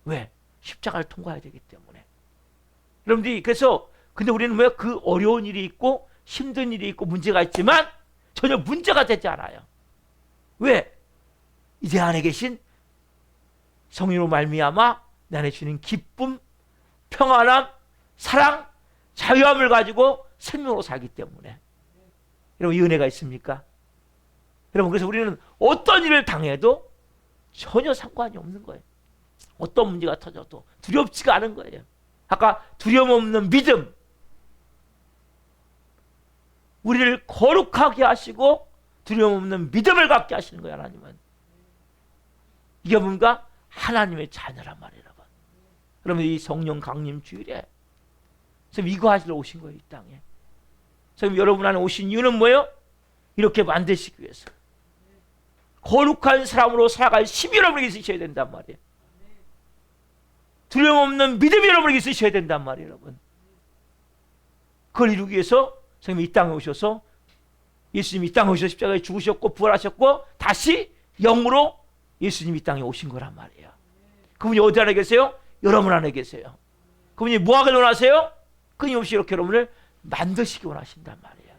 왜? 십자가를 통과해야 되기 때문에. 여러분들이 그래서 근데 우리는 왜 그 어려운 일이 있고 힘든 일이 있고 문제가 있지만 전혀 문제가 되지 않아요. 왜? 이제 안에 계신 성령으로 말미암아 내 안에 주는 기쁨, 평안함, 사랑, 자유함을 가지고 생명으로 살기 때문에. 여러분 이 은혜가 있습니까? 여러분 그래서 우리는 어떤 일을 당해도 전혀 상관이 없는 거예요. 어떤 문제가 터져도 두렵지가 않은 거예요. 아까 두려움 없는 믿음. 우리를 거룩하게 하시고 두려움 없는 믿음을 갖게 하시는 거예요. 하나님은. 이게 뭔가 하나님의 자녀란 말이에요. 여러분 이 성령 강림 주일에 지금 이거 하시러 오신 거예요. 이 땅에. 지금 여러분 안에 오신 이유는 뭐예요? 이렇게 만드시기 위해서. 거룩한 사람으로 살아갈 힘이 여러분에게 있으셔야 된단 말이에요. 두려움 없는 믿음이 여러분에게 있으셔야 된단 말이에요. 여러분. 그걸 이루기 위해서 선생님이 이 땅에 오셔서 예수님이 이 땅에 오셔서 십자가에 죽으셨고 부활하셨고 다시 영으로 예수님이 이 땅에 오신 거란 말이에요. 그분이 어디 안에 계세요? 여러분 안에 계세요. 그분이 뭐 하길 원하세요? 끊임없이 이렇게 여러분을 만드시기 원하신단 말이에요.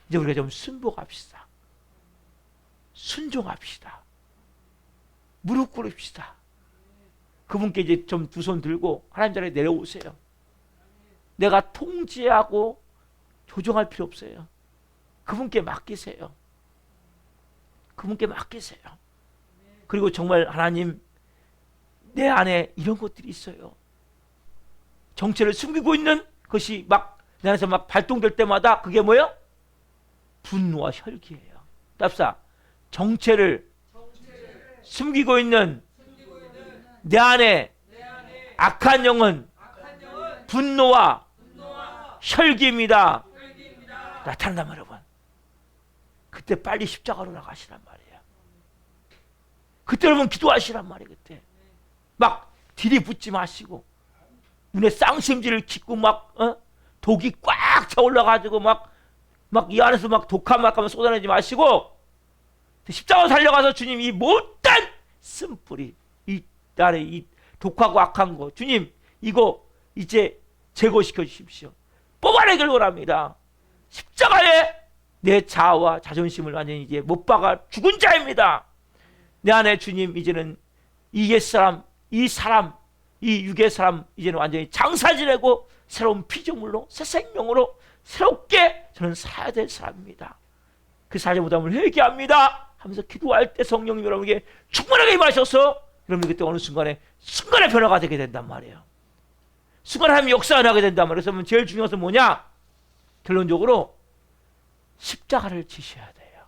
이제 우리가 좀 순복합시다. 순종합시다. 무릎 꿇읍시다. 그분께 이제 좀 두 손 들고 하나님 자리에 내려오세요. 내가 통제하고 조정할 필요 없어요. 그분께 맡기세요. 그분께 맡기세요. 그리고 정말 하나님 내 안에 이런 것들이 있어요. 정체를 숨기고 있는 것이 막 내 안에서 막 발동될 때마다 그게 뭐예요? 분노와 혈기예요. 답사 정체를 숨기고 있는 내 안에 악한 영은 분노와 혈기입니다. 나타난단 말이에요. 여러분. 그때 빨리 십자가로 나가시란 말이에요. 그때 여러분 기도하시란 말이에요. 그때 막 들이붓지 마시고 눈에 쌍심지를 깃고 막 독이 꽉 차 올라가지고 막 이 안에서 막 독한 막하면 쏟아내지 마시고 십자가로 달려가서 주님 이 못된 쓴뿌리 이 나의 이 독하고 악한 거 주님 이거 이제 제거시켜 주십시오. 뽑아내길 원합니다. 십자가에 내 자아와 자존심을 완전히 이제 못 박아 죽은 자입니다. 내 안에 주님 이제는 이 옛사람 이 사람 이 육의 사람 이제는 완전히 장사 지내고 새로운 피조물로 새 생명으로 새롭게 저는 살아야 될 사람입니다. 그 살지 못함을 회개합니다 하면서 기도할 때 성령님 여러분에게 충만하게 임하셔서 여러분 그때 어느 순간에 변화가 되게 된단 말이에요. 순간에 하나님 역사가 나게 된단 말이에요. 그래서 제일 중요한 것은 뭐냐? 결론적으로 십자가를 지셔야 돼요.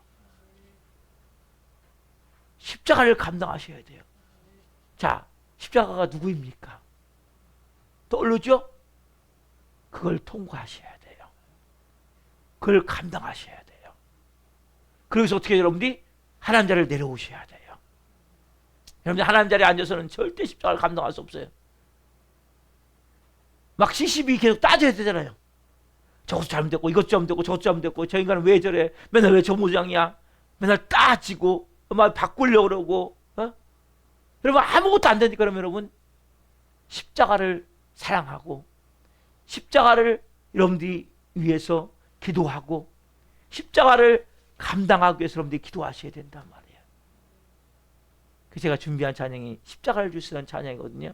십자가를 감당하셔야 돼요. 자, 십자가가 누구입니까? 떠오르죠? 그걸 통과하셔야 돼요. 그걸 감당하셔야 돼요. 그래서 어떻게 여러분들이 하나님 자리를 내려오셔야 돼요. 여러분들 하나님 자리에 앉아서는 절대 십자가를 감당할 수 없어요. 막 시시비 계속 따져야 되잖아요. 저것도 잘못됐고 이것도 잘못됐고 저것도 잘못됐고 저 인간은 왜 저래, 맨날 왜 저 모양이야, 맨날 따지고 막 바꾸려고 그러고 여러분 아무것도 안 되니까 그러면 여러분 십자가를 사랑하고 십자가를 여러분들이 위해서 기도하고 십자가를 감당하기 위해서 여러분들이 기도하셔야 된단 말이에요. 그 제가 준비한 찬양이 십자가를 주시는 찬양이거든요.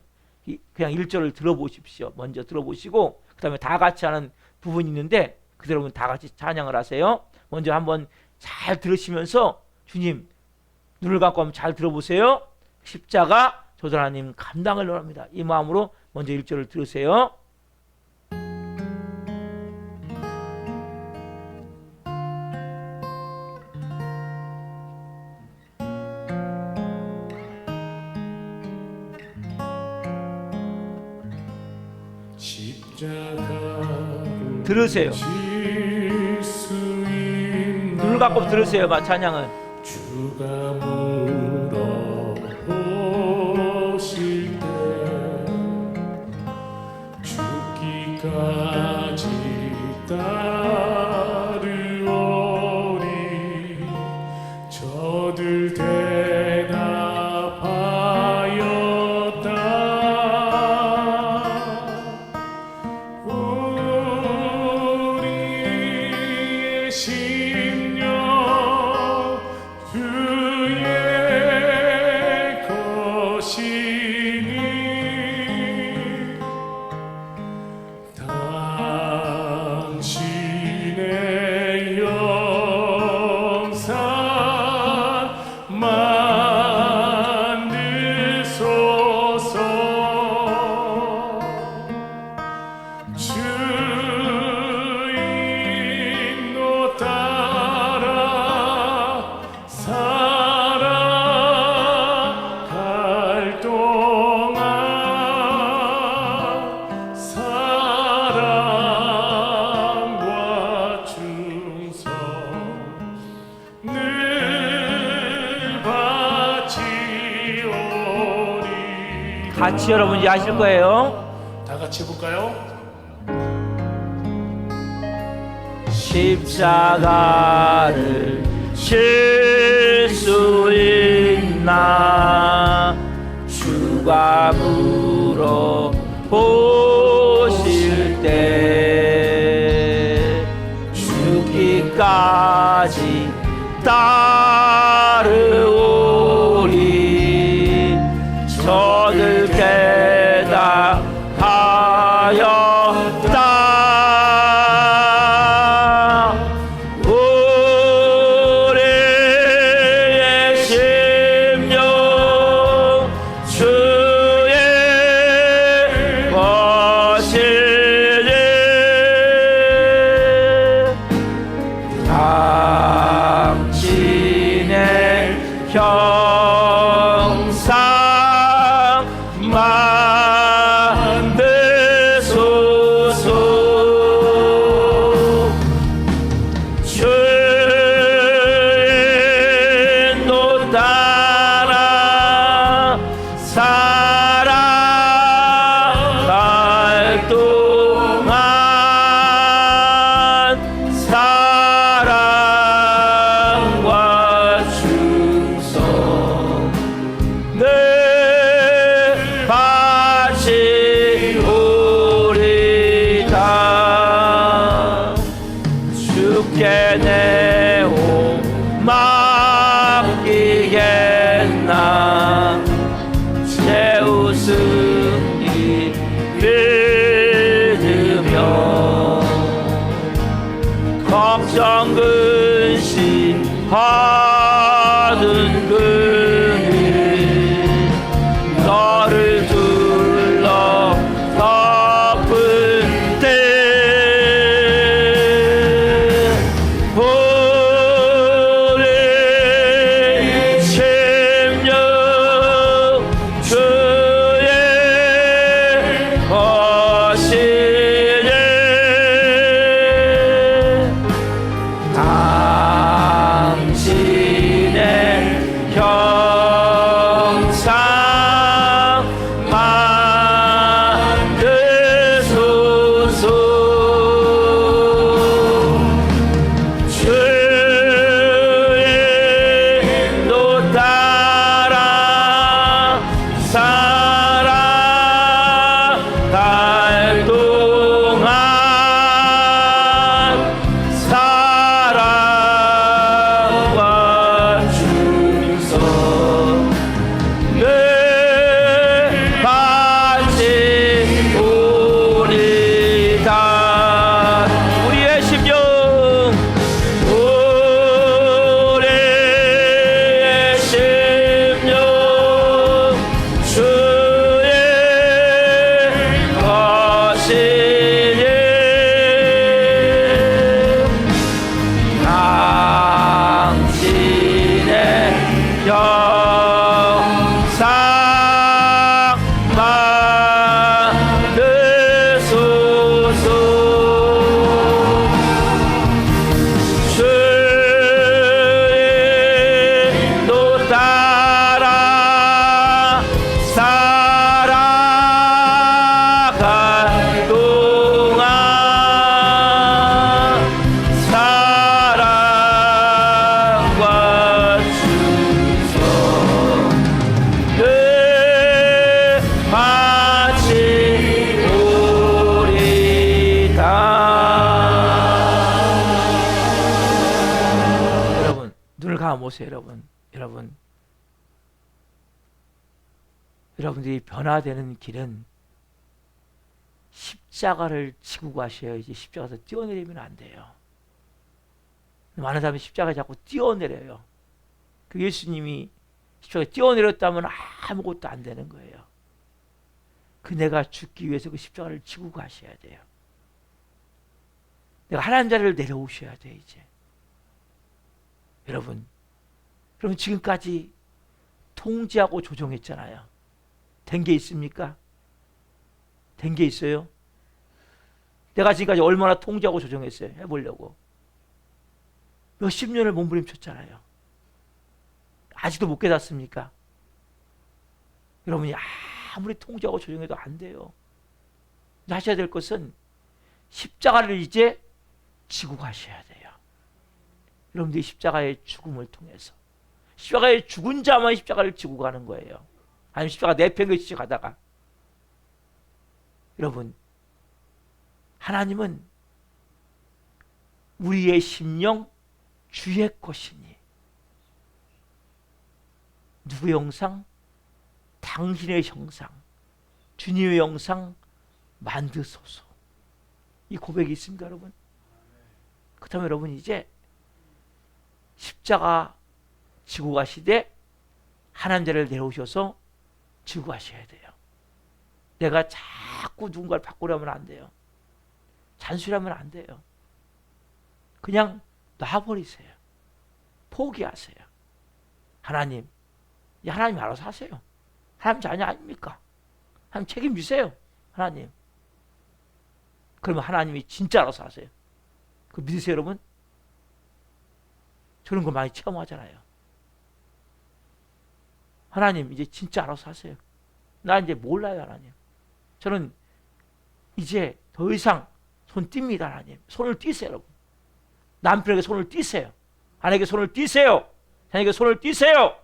그냥 1절을 들어보십시오. 먼저 들어보시고 그 다음에 다 같이 하는 부분이 있는데 그대로 여러분 다 같이 찬양을 하세요. 먼저 한번 잘 들으시면서 주님 눈을 감고 한번 잘 들어보세요. 십자가 저들 하나님 감당을 원합니다. 이 마음으로 먼저 1절을 들으세요. 들으세요. 눈을 감고 들으세요. 찬양은 주가 물어보실 때 죽기까지 따르오리 저들 대답하였다 우리의 심령 주의 것이니 당신의 영상 만드소서 주인도 따라 살아갈 동안 사랑과 충성 늘 바치오리. 같이 여러분이 하실 거예요. 다 같이 해볼까요? 십자가를 칠 수 있나 주가 물어보실 때 죽기까지 따르오리 저들 대답하였다 우리의 심령 주의 것이니 당신의 형상 만드소서 주인도 따라 살아갈 동안 사랑과 충성 늘 바치오리다 주께 내 몸 맡기겠나 제우승이 믿으며 걱정 근심 하든 그니 너를 둘러 덮은 때 우리 심령 주의 것이니 보세요, 여러분들이 변화되는 길은 십자가를 지고 가셔야지 십자가에서 뛰어내리면 안 돼요. 많은 사람이 십자가에 자꾸 뛰어내려요. 그 예수님이 십자가에 뛰어내렸다면 아무것도 안 되는 거예요. 그 내가 죽기 위해서 그 십자가를 지고 가셔야 돼요. 내가 하나님 자리를 내려오셔야 돼 이제. 여러분 지금까지 통제하고 조종했잖아요. 된 게 있습니까? 된 게 있어요? 내가 지금까지 얼마나 통제하고 조종했어요? 해보려고. 몇십 년을 몸부림쳤잖아요. 아직도 못 깨닫습니까? 여러분이 아무리 통제하고 조정해도 안 돼요. 하셔야 될 것은 십자가를 이제 지고 가셔야 돼요. 여러분들이 십자가의 죽음을 통해서 십자가의 죽은 자만 십자가를 지고 가는 거예요. 아니면 십자가 내팽개치고 가다가. 여러분, 하나님은 우리의 심령 주의 것이니 누구의 형상? 당신의 형상, 주님의 형상 만드소서. 이 고백이 있습니다, 여러분. 그렇다면 여러분 이제 십자가 지고 가시되 하나님 자리를 내려오셔서 지고 가셔야 돼요. 내가 자꾸 누군가를 바꾸려면 안 돼요. 잔소리하면 안 돼요. 그냥 놔버리세요. 포기하세요. 하나님, 하나님 알아서 하세요. 하나님 자녀 아닙니까? 하나님 책임지세요. 하나님. 그러면 하나님이 진짜 알아서 하세요. 그 믿으세요, 여러분? 저런 거 많이 체험하잖아요. 하나님 이제 진짜 알아서 하세요. 나 이제 몰라요, 하나님. 저는 이제 더 이상 손 띱니다, 하나님. 손을 띄세요, 여러분. 남편에게 손을 띄세요. 아내에게 손을 띄세요. 자녀에게 손을 띄세요.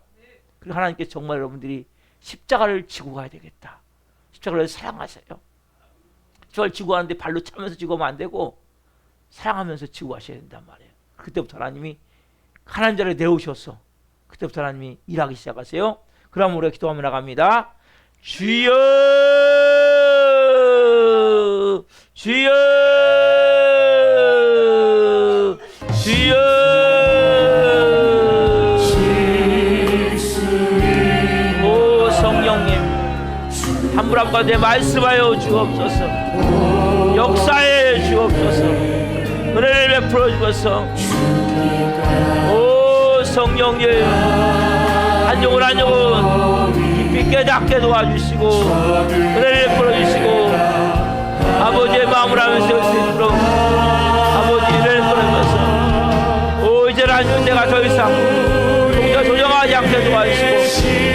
그리고 하나님께 정말 여러분들이 십자가를 지고 가야 되겠다. 십자가를 사랑하세요. 십자가를 지고 가는데 발로 차면서 지고 가면 안 되고 사랑하면서 지고 가셔야 된단 말이에요. 그때부터 하나님이 하나님 자리에 내오셔서 그때부터 하나님이 일하기 시작하세요. 그럼 우리가 기도하며 나갑니다. 주여, 주여, 주여. 오 성령님, 한 분 한 분 내 말씀하여 주옵소서. 역사에 주옵소서. 은혜를 베풀어 주옵소서. 오 성령님, 한 영혼 한 영혼 깊이 깨닫게 도와주시고 은혜를 베풀어 주시고 아버지의 마음을 하면서 올 수 있도록 아버지를 끌어주셔서 오 이제는 하나님 내가 더 이상 동자 조정하지 않게 도와주시고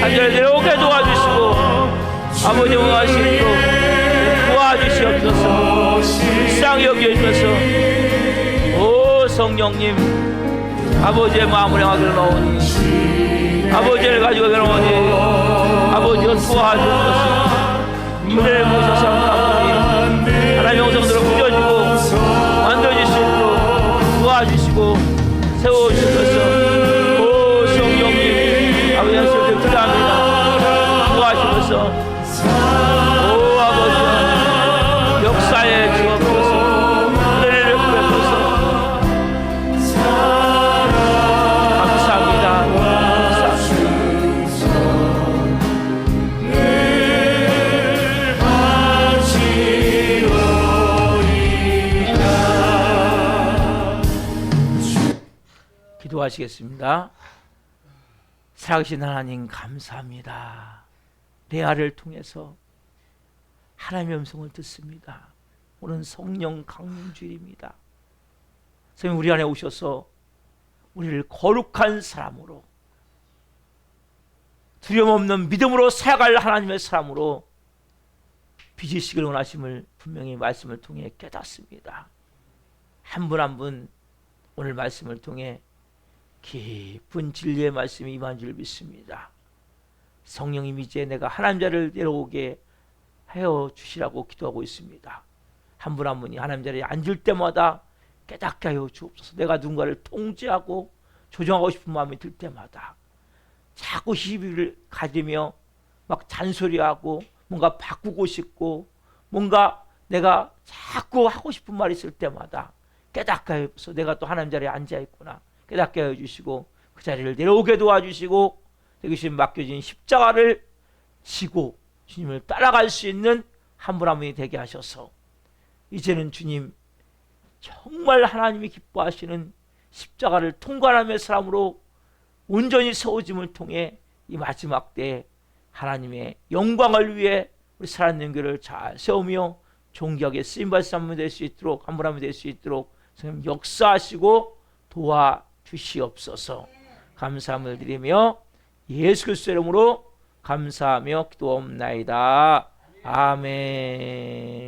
한절에 내려오게 도와주시고 아버지 원하시도록 도와주시옵소서. 불쌍히 여겨주셔서 오 성령님 아버지의 마음을 향하기로 나오니 아버지를 가지고 나오니 아버지가 도와주옵소서. 은혜를 보셔서 아버지 하나님의 영성들을 부여주고 만들어줄 수 있도록 도와주시고 세워주셔서 오 성령님 아버지의 말씀을 기도합니다. 도와주셔서 오 아버지 역사에 주옵소서. 은혜를 베풀어서 감사합니다. 기도하시겠습니다. 살아계신 하나님 감사합니다. 레아를 통해서 하나님의 음성을 듣습니다. 오늘 성령 강림주일입니다. 성령 우리 안에 오셔서 우리를 거룩한 사람으로 두려움 없는 믿음으로 살아갈 하나님의 사람으로 빚으시길 원하심을 분명히 말씀을 통해 깨닫습니다. 한 분 한 분 오늘 말씀을 통해 깊은 진리의 말씀이 임한 줄 믿습니다. 성령님 이제 내가 하나님 자리를 내려오게 하여 주시라고 기도하고 있습니다. 한 분 한 분이 하나님 자리에 앉을 때마다 깨닫게 하여 주옵소서. 내가 누군가를 통제하고 조정하고 싶은 마음이 들 때마다 자꾸 시비를 가지며 막 잔소리하고 뭔가 바꾸고 싶고 뭔가 내가 자꾸 하고 싶은 말이 있을 때마다 깨닫게 해서 내가 또 하나님 자리에 앉아있구나 깨닫게 해주시고 그 자리를 내려오게 도와주시고 대신 맡겨진 십자가를 지고 주님을 따라갈 수 있는 한 분 한 분이 되게 하셔서 이제는 주님 정말 하나님이 기뻐하시는 십자가를 통과하며 사람으로 온전히 세워짐을 통해 이 마지막 때에 하나님의 영광을 위해 우리 살아있는 교회를 잘 세우며 존귀하게 쓰임받으신 한 분 될 수 있도록 한 분 한 분 될 수 있도록 성령 역사하시고 도와주시옵소서. 감사함을 드리며 예수 그리스도의 이름으로 감사하며 기도옵나이다. 아멘.